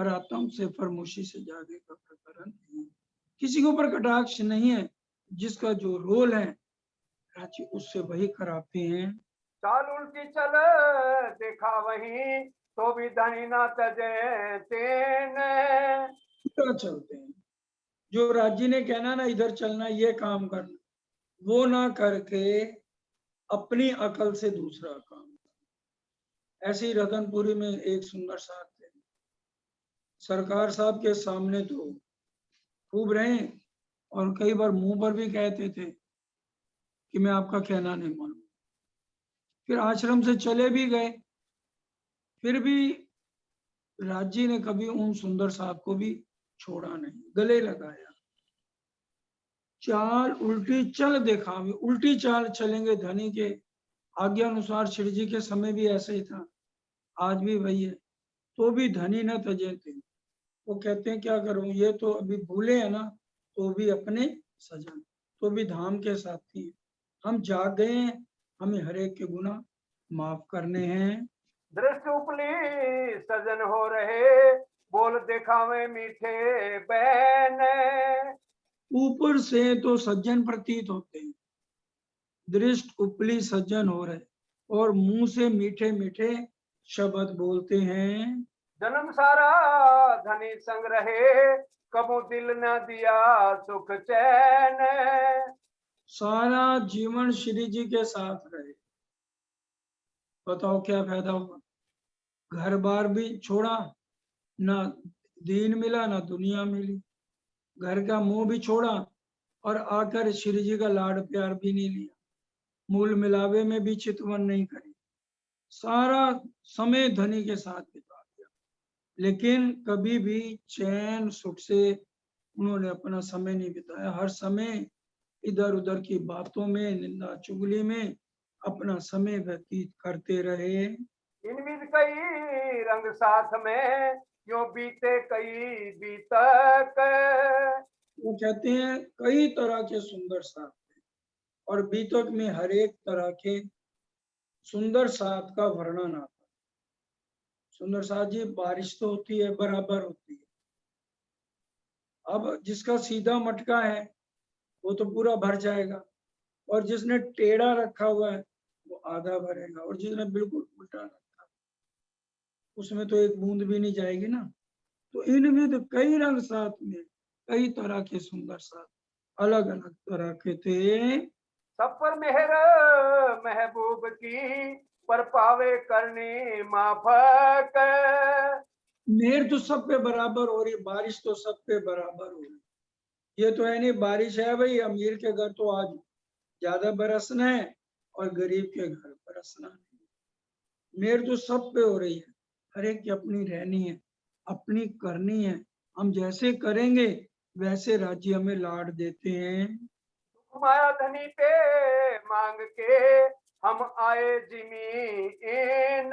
Speaker 1: और आत्म से फरमोशी से जागे का प्रकरण नहीं। किसी के ऊपर कटाक्ष नहीं है, जिसका जो रोल है राजी उससे वही कराते हैं।
Speaker 2: चाल उल्टी चल देखा वहीं, तो भी धनी ना तजे तेने।
Speaker 1: उल्टा चलते हैं। जो राजी ने कहना ना इधर चलना, ये काम करना, वो ना करके अपनी अकल से दूसरा काम। ऐसे ही रतनपुरी में एक सुंदर साहब थे, सरकार साहब के सामने तो खूब रहे और कई बार मुंह पर भी कहते थे कि मैं आपका कहना नहीं मानूं। फिर आश्रम से चले भी गए, फिर भी राजी ने कभी उन सुंदर साहब को भी छोड़ा नहीं, गले लगाया। चाल उल्टी चल दिखावे, उल्टी चाल चलेंगे धनी के आज्ञा अनुसार। श्री जी के समय भी ऐसे ही था, आज भी वही है, तो भी धनी न तजे थे। वो कहते हैं क्या करूं, ये तो अभी भूले हैं ना, तो भी अपने सजन, तो भी धाम के साथी हैं। हम जाग गए हैं, हमें हर एक के गुनाह माफ करने हैं।
Speaker 2: दृष्टि उपली सजन हो रहे, बोल दिखावे मीठे बहने।
Speaker 1: ऊपर से तो सज्जन प्रतीत होते हैं, दृष्ट उपली सज्जन हो रहे और मुंह से मीठे मीठे शब्द बोलते हैं।
Speaker 2: जन्म सारा धनी संग रहे, कबू दिल न दिया सुख चैन।
Speaker 1: सारा जीवन श्री जी के साथ रहे, बताओ क्या फायदा हुआ। घर बार भी छोड़ा, ना दीन मिला ना दुनिया मिली। घर का मुंह भी छोड़ा और आकर श्री जी का लाड प्यार भी नहीं लिया। मूल मिलावे में भी चितवन नहीं करी। सारा समय धनी के साथ बिता दिया, लेकिन कभी भी चैन सुख से उन्होंने अपना समय नहीं बिताया। हर समय इधर उधर की बातों में, निंदा चुगली में अपना समय व्यतीत करते रहे।
Speaker 2: इनमें कई रंग साथ में, यो बीते कई बीतक।
Speaker 1: वो कहते हैं कई तरह के सुंदर साथ थे और बीतक में हर एक तरह के सुंदर साथ का वर्णन आता है। सुंदर साथ जी, बारिश तो होती है, बराबर होती है। अब जिसका सीधा मटका है वो तो पूरा भर जाएगा, और जिसने टेढ़ा रखा हुआ है वो आधा भरेगा, और जिसने बिल्कुल उल्टा रखा उसमें तो एक बूंद भी नहीं जाएगी ना। तो इनमें तो कई रंग साथ में, कई तरह के सुंदर साथ अलग अलग तरह के थे।
Speaker 2: सब पर मेहर महबूब की, पर पावे करनी माफक।
Speaker 1: मेहर तो सब पे बराबर हो रही, बारिश तो सब पे बराबर हो रही। ये तो है नहीं बारिश है भाई, अमीर के घर तो आज ज्यादा बरसना है और गरीब के घर बरसना नहीं। मेहर तो सब पे हो रही है, हर एक की अपनी रहनी है, अपनी करनी है। हम जैसे करेंगे वैसे राज्य हमें लाड देते हैं।
Speaker 2: माया धनी पे मांग के, हम आए जिमी इन।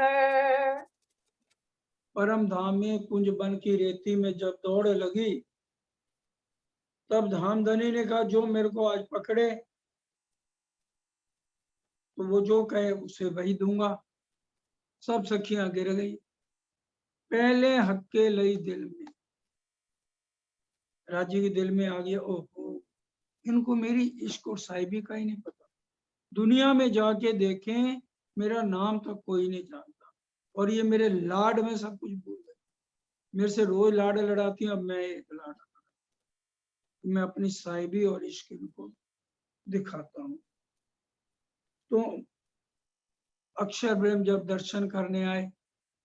Speaker 1: परम धाम में कुंज बन की रेती में जब दौड़ लगी, तब धामधनी ने कहा जो मेरे को आज पकड़े तो वो जो कहे उसे वही दूंगा। सब सखियां गिर गई, पहले हक्के लई दिल में। राजी के दिल में आ गया, ओहो इनको मेरी इश्क और साहिबी का ही नहीं पता। दुनिया में जाके देखें, मेरा नाम तो कोई नहीं जानता, और ये मेरे लाड में सब कुछ भूल गए। मेरे से रोज लाड लड़ाती हूँ, अब मैं एक लाड मैं अपनी साहिबी और इश्क इनको दिखाता हूँ। तो अक्षर प्रेम जब दर्शन करने आए,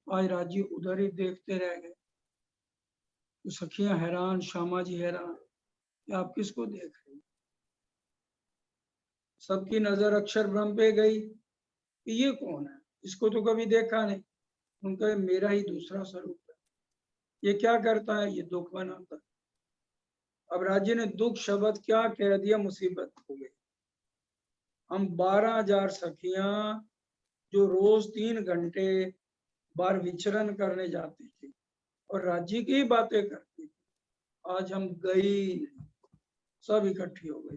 Speaker 1: आज राजी उधर ही देखते रह गए। तो सखियां हैरान, श्यामा जी हैरान कि आप किसको देख रहे हैं। सबकी नजर अक्षर ब्रह्म पे गई कि ये कौन है, इसको तो कभी देखा नहीं। उनका मेरा ही दूसरा स्वरूप है, ये क्या करता है, ये दुख बनाता है। अब राज्य ने दुख शब्द क्या कह दिया, मुसीबत हो गई। हम 12,000 सखियां जो रोज 3 घंटे बार विचरण करने जाती थी और राज्य की बातें करती थी, आज हम गई नहीं, सब इकट्ठी हो गई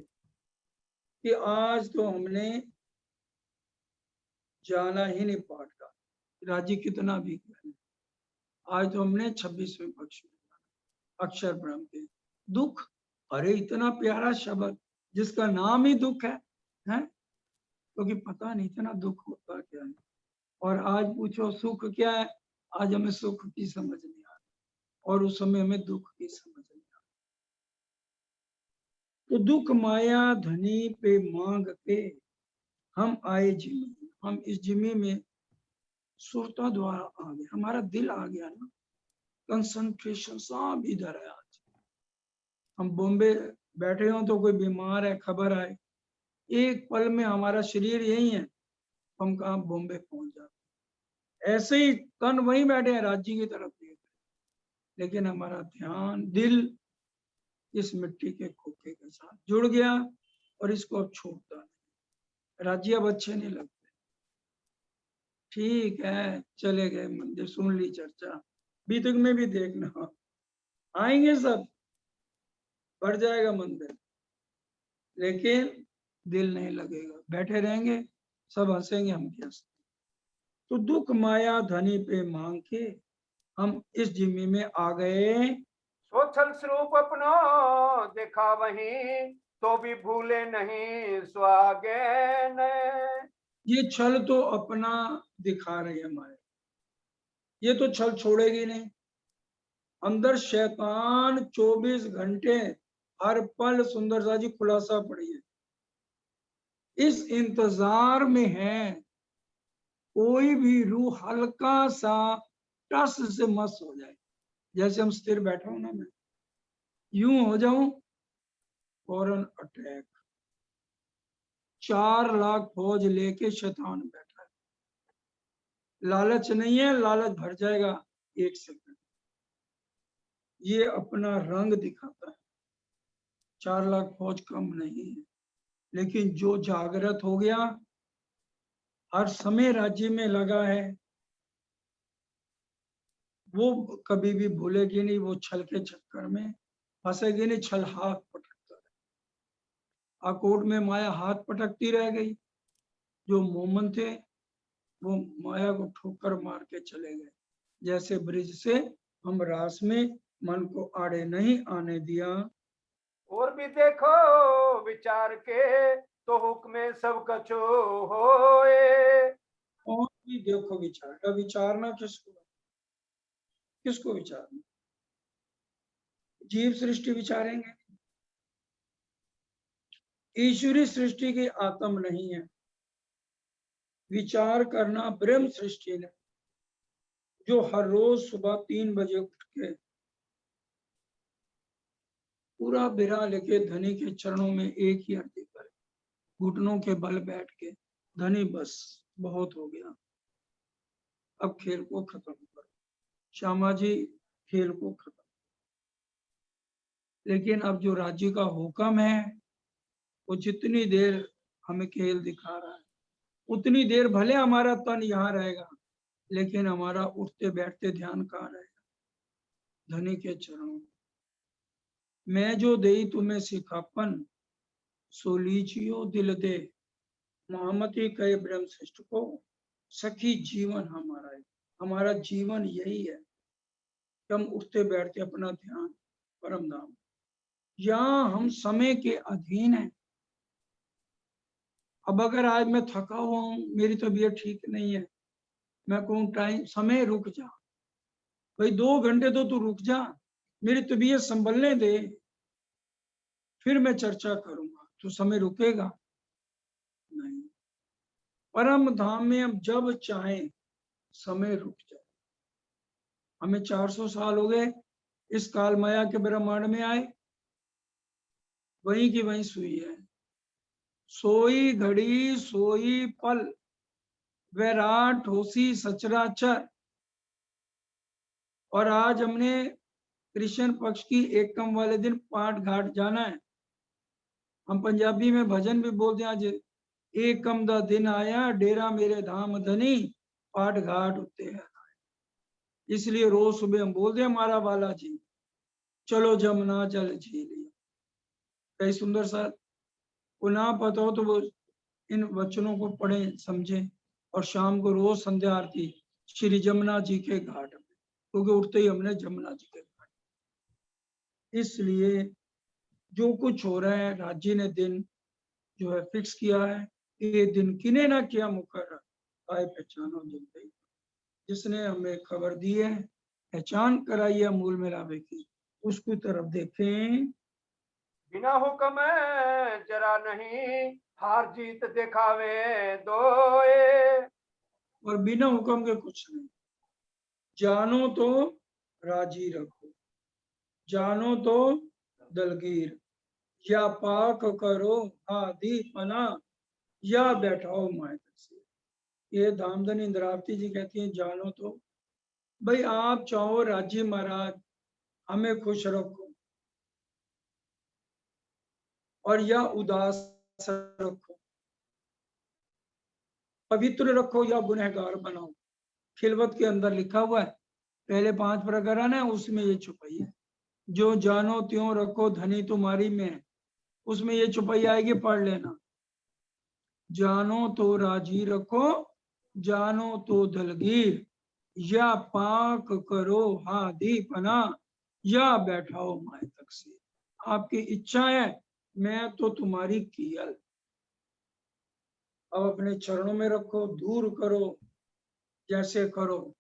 Speaker 1: कि आज तो हमने जाना ही नहीं पाठ का। राज्य कितना भी करें, आज तो हमने 26वें पक्ष में अक्षर ब्रह्म के दुख। अरे इतना प्यारा शब्द जिसका नाम ही दुख है, क्योंकि पता नहीं इतना दुख होता क्या है। और आज पूछो सुख क्या है, आज हमें सुख की समझ नहीं आ रही और उस समय हमें दुख की समझ नहीं आ रही। तो दुख माया धनी पे मांग के हम आए जिमी, हम इस जिमी में सुरता द्वारा आ गए, हमारा दिल आ गया ना, कंसंट्रेशन सब इधर है। आज हम बॉम्बे बैठे हो तो कोई बीमार है खबर आए, एक पल में हमारा शरीर यही है, हम कहा बॉम्बे पहुंच जाते। ऐसे ही तन वहीं बैठे हैं, राज्य की तरफ देख रहे, लेकिन हमारा ध्यान दिल इस मिट्टी के खोखे के साथ जुड़ गया और इसको अब छोड़ता नहीं। राज्य अब अच्छे नहीं लगते, ठीक है चले गए मंदिर, सुन ली चर्चा, बीतक में भी देखना आएंगे सब, बढ़ जाएगा मंदिर, लेकिन दिल नहीं लगेगा, बैठे रहेंगे सब हंसेंगे हम क्या हंसेंगे। तो दुख माया धनी पे मांग के हम इस जिम्मे में आ गए।
Speaker 2: सोचल स्वरूप अपनो देखा वहीं, तो भी भूले नहीं स्वागे ने।
Speaker 1: ये छल तो अपना दिखा रही है माया, ये तो छल छोड़ेगी नहीं। अंदर शैतान 24 घंटे हर पल, सुंदर सा जी खुलासा पड़ी है, इस इंतजार में है कोई भी रूह हल्का सा टस से मस हो जाए। जैसे हम स्थिर बैठा हूं ना, मैं यूं हो जाऊं फौरन अटैक। 4 लाख फौज लेके शैतान बैठा है, लालच नहीं है, लालच भर जाएगा 1 सेकंड। ये अपना रंग दिखाता है, 4 लाख फौज कम नहीं है, लेकिन जो जागृत हो गया, हर समय राज्य में लगा है, वो कभी भी भूलेगी नहीं, वो छल के चक्कर में फंसेगी नहीं, छल हाथ पटकता है। आकोट में माया हाथ पटकती रह गई, जो मोमन थे वो माया को ठोकर मार के चले गए। जैसे ब्रिज से हम रास में मन को आड़े नहीं आने दिया।
Speaker 2: और भी देखो विचार के, तो हुक्म सब कछु होए।
Speaker 1: और भी देखो विचार का, विचारना किसको, किसको विचारना? जीव सृष्टि विचारेंगे, ईश्वरी सृष्टि की आत्म नहीं है। विचार करना ब्रह्म सृष्टि ने, जो हर रोज सुबह 3 बजे उठ के पूरा बिरा लेके धनी के चरणों में एक ही आरती करे, घुटनों के बल बैठ के, धनी बस बहुत हो गया, अब खेल को खत्म करो, श्यामा जी खेल को खत्म। लेकिन अब जो राज्य का हुक्म है, वो जितनी देर हमें खेल दिखा रहा है, उतनी देर भले हमारा तन यहाँ रहेगा, लेकिन हमारा उठते बैठते ध्यान कहाँ रहेगा? धनी के चरणों में। मैं जो दे तुम्हें सिखापन, सो लीजियो दिल दे, मोहम्मदी कहे ब्रह्म श्रेष्ठ को, सखी जीवन हमारा है। हमारा जीवन यही है कि हम उठते बैठते अपना ध्यान परम धाम। यहाँ हम समय के अधीन हैं। अब अगर आज मैं थका हुआ हूँ, मेरी तबीयत ठीक नहीं है, मैं कहूँ टाइम समय रुक जा, भाई 2 घंटे तो तू रुक जा, मेरी तबीयत संभलने दे, फिर मैं चर्चा करूंगा। तो समय रुकेगा नहीं। परम धाम में हम जब चाहें समय रुक जाए। हमें 400 साल हो गए इस काल माया के ब्रह्मांड में आए, वहीं की वहीं सुई है। सोई घड़ी सोई पल, वैराट होसी सचराचर। और आज हमने कृष्ण पक्ष की एकम वाले दिन पाठ घाट जाना है। हम पंजाबी में भजन भी बोलते हैं, आज एकम दा दिन आया, डेरा मेरे धाम धनी, पाठ घाट उत्ते है। इसलिए रोज सुबह हम बोलते हैं हमारा वाला जी, चलो जमुना जल झीलिया। कई सुंदर सा को ना पता हो तो वो इन वचनों को पढ़ें समझें, और शाम को रोज संध्या आरती श्री जमुना जी के घाट में, क्योंकि उठते ही हमने जमुना जी के घाट, इसलिए जो कुछ हो रहा है राज्य ने दिन जो है फिक्स किया है, ये दिन किने ना किया मुकर्रर, आए पहचानो जिंदगी, जिसने हमें खबर दी है, पहचान कराई है मूल मिलावे की, उसकी तरफ देखें।
Speaker 2: बिना हुक्म जरा नहीं, हार जीत दिखावे दोए।
Speaker 1: और बिना हुक्म के कुछ नहीं, जानो तो राजी रखो, जानो तो दलगीर, या पाक करो आदि पना, या बैठाओ माए से। ये धामधनी इंद्रावती जी कहती हैं, जानो तो भाई आप चाहो राजी महाराज हमें खुश रखो, और या उदास रखो, पवित्र रखो या गुनहगार बनाओ। खिलवत के अंदर लिखा हुआ है, पहले 5 प्रकरण है उसमें ये छुपाई है, जो जानो त्यों रखो धनी तुम्हारी में, उसमें ये छुपाई आएगी, पढ़ लेना। जानो तो राजी रखो, जानो तो दलगीर, या पाक करो हादी पना, या बैठाओ माए तक से। आपकी इच्छा है, मैं तो तुम्हारी कीयल, अब अपने चरणों में रखो, दूर करो जैसे करो।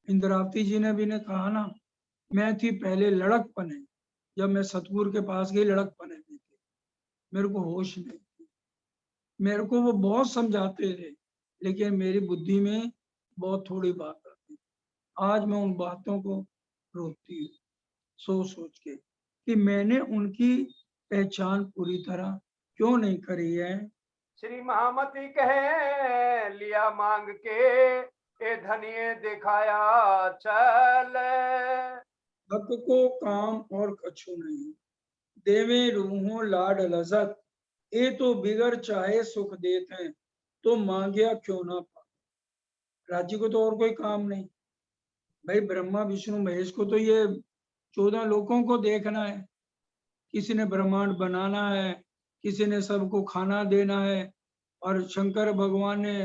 Speaker 1: इंद्रावती जी ने भी ने कहा ना, मैं थी पहले लड़कपने, जब मैं सतगुरु के पास गई लड़कपने में थी, मेरे को होश नहीं थी, मेरे को वो बहुत समझाते थे, लेकिन मेरी बुद्धि में बहुत थोड़ी बात आती। आज मैं उन बातों को रोकती हूँ, सोच सोच के कि मैंने उनकी पहचान पूरी तरह क्यों नहीं करी है।
Speaker 2: श्री महामती कहे लिया मांग के, ए धनिये दिखाया चल।
Speaker 1: हक को काम और कछु नहीं, देवे रूहों लाड लजत, ये तो बिगर चाहे सुख देते हैं, तो मांगिया क्यों ना पा। राज्य को तो और कोई काम नहीं, भाई ब्रह्मा विष्णु महेश को तो ये 14 लोकों को देखना है, किसी ने ब्रह्मांड बनाना है, किसी ने सबको खाना देना है, और शंकर भगवान ने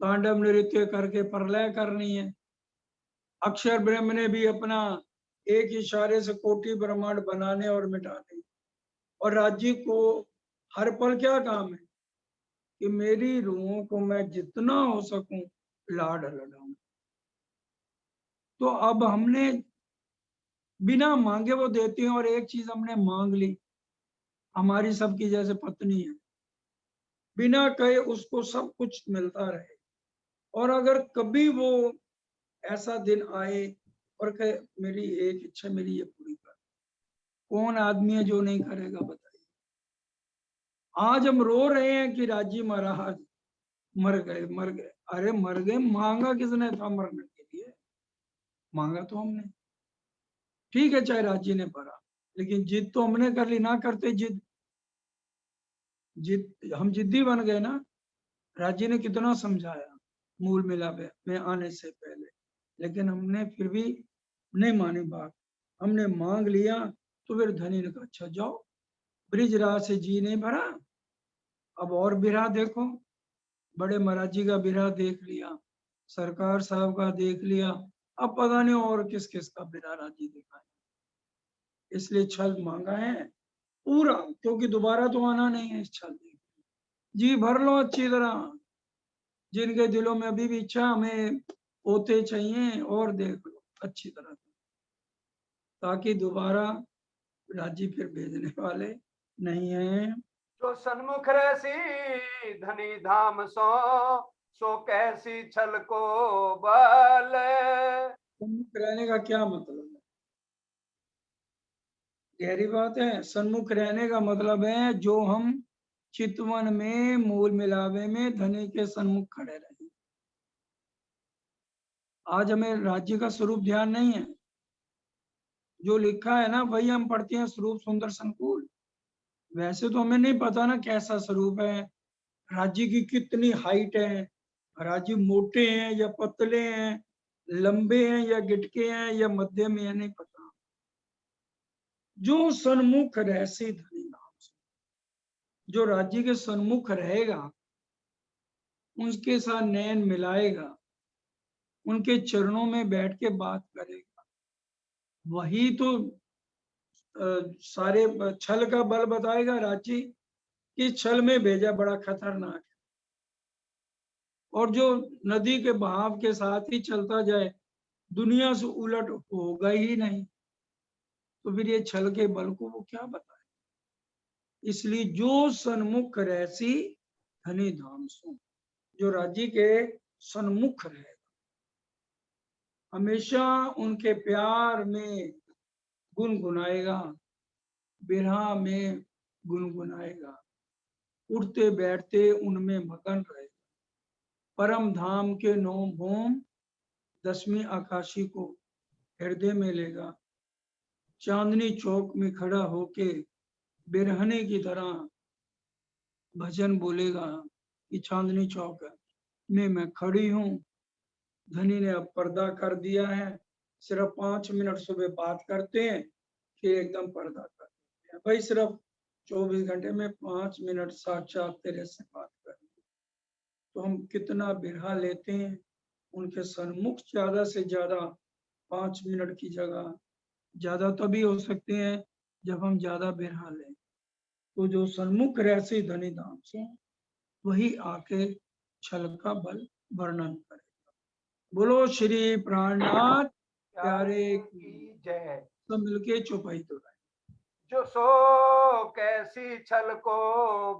Speaker 1: तांडव नृत्य करके प्रलय करनी है। अक्षर ब्रह्म ने भी अपना एक इशारे से कोटि ब्रह्मांड बनाने और मिटाने, और राज्य को हर पल क्या काम है कि मेरी रूहों को मैं जितना हो सकूं लाड लडाऊं। तो अब हमने बिना मांगे वो देते हैं, और एक चीज हमने मांग ली, हमारी सबकी जैसे पत्नी है, बिना कहे उसको सब कुछ मिलता रहे, और अगर कभी वो ऐसा दिन आए और कहे मेरी एक इच्छा मेरी ये पूरी कर, कौन आदमी है जो नहीं करेगा बताइए। आज हम रो रहे हैं कि राजी महाराज मर गए मर गए, अरे मर गए, मांगा किसने था मरने के लिए, मांगा तो हमने, ठीक है चाहे राज्य ने भरा, लेकिन जिद तो हमने कर ली, ना करते जिद, जिद हम जिद्दी बन गए ना। राज्य ने कितना समझाया मूल मिलावे में आने से पहले, लेकिन हमने फिर भी नहीं मानी बात, हमने मांग लिया। तो फिर धनी ने कहा अच्छा जाओ, ब्रिज राह से जी नहीं भरा, अब और बिरहा देखो। बड़े महाराज जी का बिरहा देख लिया, सरकार साहब का देख लिया, अब पता नहीं और किस किस का बिरहा राजी देखा है। इसलिए छल मांगा है पूरा, क्योंकि दोबारा तो आना नहीं है इस छल में। जी भर लो अच्छी तरह, जिनके दिलों में अभी भी इच्छा हमें पोते चाहिए, और देख लो अच्छी तरह, ताकि दोबारा राज्य फिर भेजने वाले नहीं है।
Speaker 2: जो सन्मुख रहसी धनी धाम सो कैसी छल को बल।
Speaker 1: सन्मुख रहने का क्या मतलब है, गहरी बात है। सन्मुख रहने का मतलब है जो हम चितवन में मूल मिलावे में धनी के सन्मुख खड़े रहे। आज हमें राज्य का स्वरूप ध्यान नहीं है, जो लिखा है ना वही हम पढ़ते हैं, स्वरूप सुंदर संकुल। वैसे तो हमें नहीं पता ना कैसा स्वरूप है, राज्य की कितनी हाइट है, राज्य मोटे हैं या पतले हैं, लंबे हैं या गिटके हैं या मध्यम में है, नहीं पता। जो सन्मुख रहसी धनी नाम से, जो राज्य के सन्मुख रहेगा, उसके साथ नयन मिलाएगा, उनके चरणों में बैठ के बात करेगा, वही तो सारे छल का बल बताएगा। रांची किस छल में भेजा, बड़ा खतरनाक है। और जो नदी के बहाव के साथ ही चलता जाए, दुनिया से उलट होगा ही नहीं, तो फिर ये छल के बल को वो क्या बताए। इसलिए जो सन्मुख रहसी धनी धाम सो, जो राज्य के सन्मुख रहेगा, हमेशा उनके प्यार में गुनगुनाएगा, बिरहा में गुनगुनाएगा, उठते बैठते उनमें मगन रहेगा। परम धाम के नौ भूम 10वीं आकाशी को हृदय में लेगा। चांदनी चौक में खड़ा होके बिरहने की तरह भजन बोलेगा कि चांदनी चौक में मैं खड़ी हूँ। धनी ने अब पर्दा कर दिया है, सिर्फ 5 मिनट सुबह बात करते हैं, फिर एकदम पर्दा कर देते हैं। भाई सिर्फ 24 घंटे में 5 मिनट साक्षात तेरे से बात कर, तो हम कितना बिरहा लेते हैं उनके सन्मुख। ज्यादा से ज्यादा 5 मिनट की जगह ज्यादा तभी हो सकते हैं जब हम ज्यादा बिरहा लें। तो जो सन्मुख रहसी धनी धाम से, वही आके छल का बल वर्णन करेगा। बोलो श्री प्राणनाथ प्यारे की
Speaker 2: की जय।
Speaker 1: सब मिलके चौपाई तो गाएं।
Speaker 2: जो सो कैसी छल को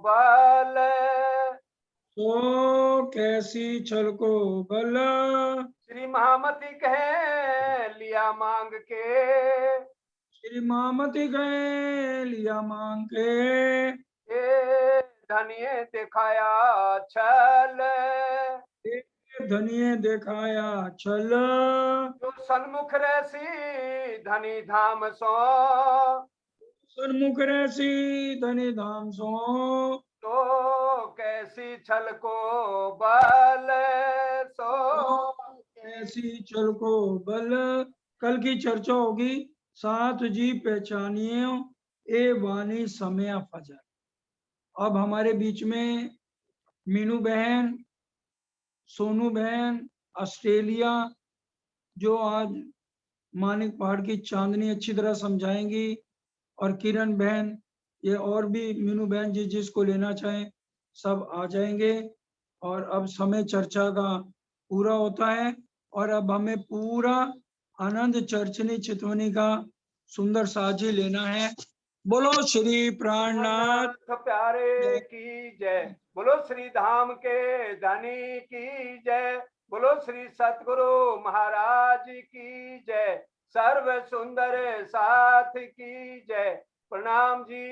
Speaker 2: बल,
Speaker 1: तो कैसी छल को बल,
Speaker 2: श्री महामती कहे लिया मांग के,
Speaker 1: श्री मामती गए लिया मांग के,
Speaker 2: ए धनिये दिखाया छल,
Speaker 1: धनिये दिखाया छल।
Speaker 2: जो सन्मुख रहसी धनी धाम सो,
Speaker 1: सन्मुख रहसी धनी धाम सो,
Speaker 2: तो कैसी छल को बल, सो
Speaker 1: ऐसी छल को बल। कल की चर्चा होगी, साथ जी पहचानिए ए वाणी समय फजर। अब हमारे बीच में मीनू बहन, सोनू बहन ऑस्ट्रेलिया, जो आज मानिक पहाड़ की चांदनी अच्छी तरह समझाएंगी, और किरण बहन, ये और भी मीनू बहन जी जिसको लेना चाहें सब आ जाएंगे। और अब समय चर्चा का पूरा होता है, और अब हमें पूरा आनंद चर्चनी चितवनी का सुंदर साझी लेना है। बोलो श्री प्राणनाथ
Speaker 2: नाथ प्यारे की जय, बोलो श्री धाम के धनी की जय, बोलो श्री सतगुरु महाराज की जय, सर्व सुंदर साथ की जय। प्रणाम जी।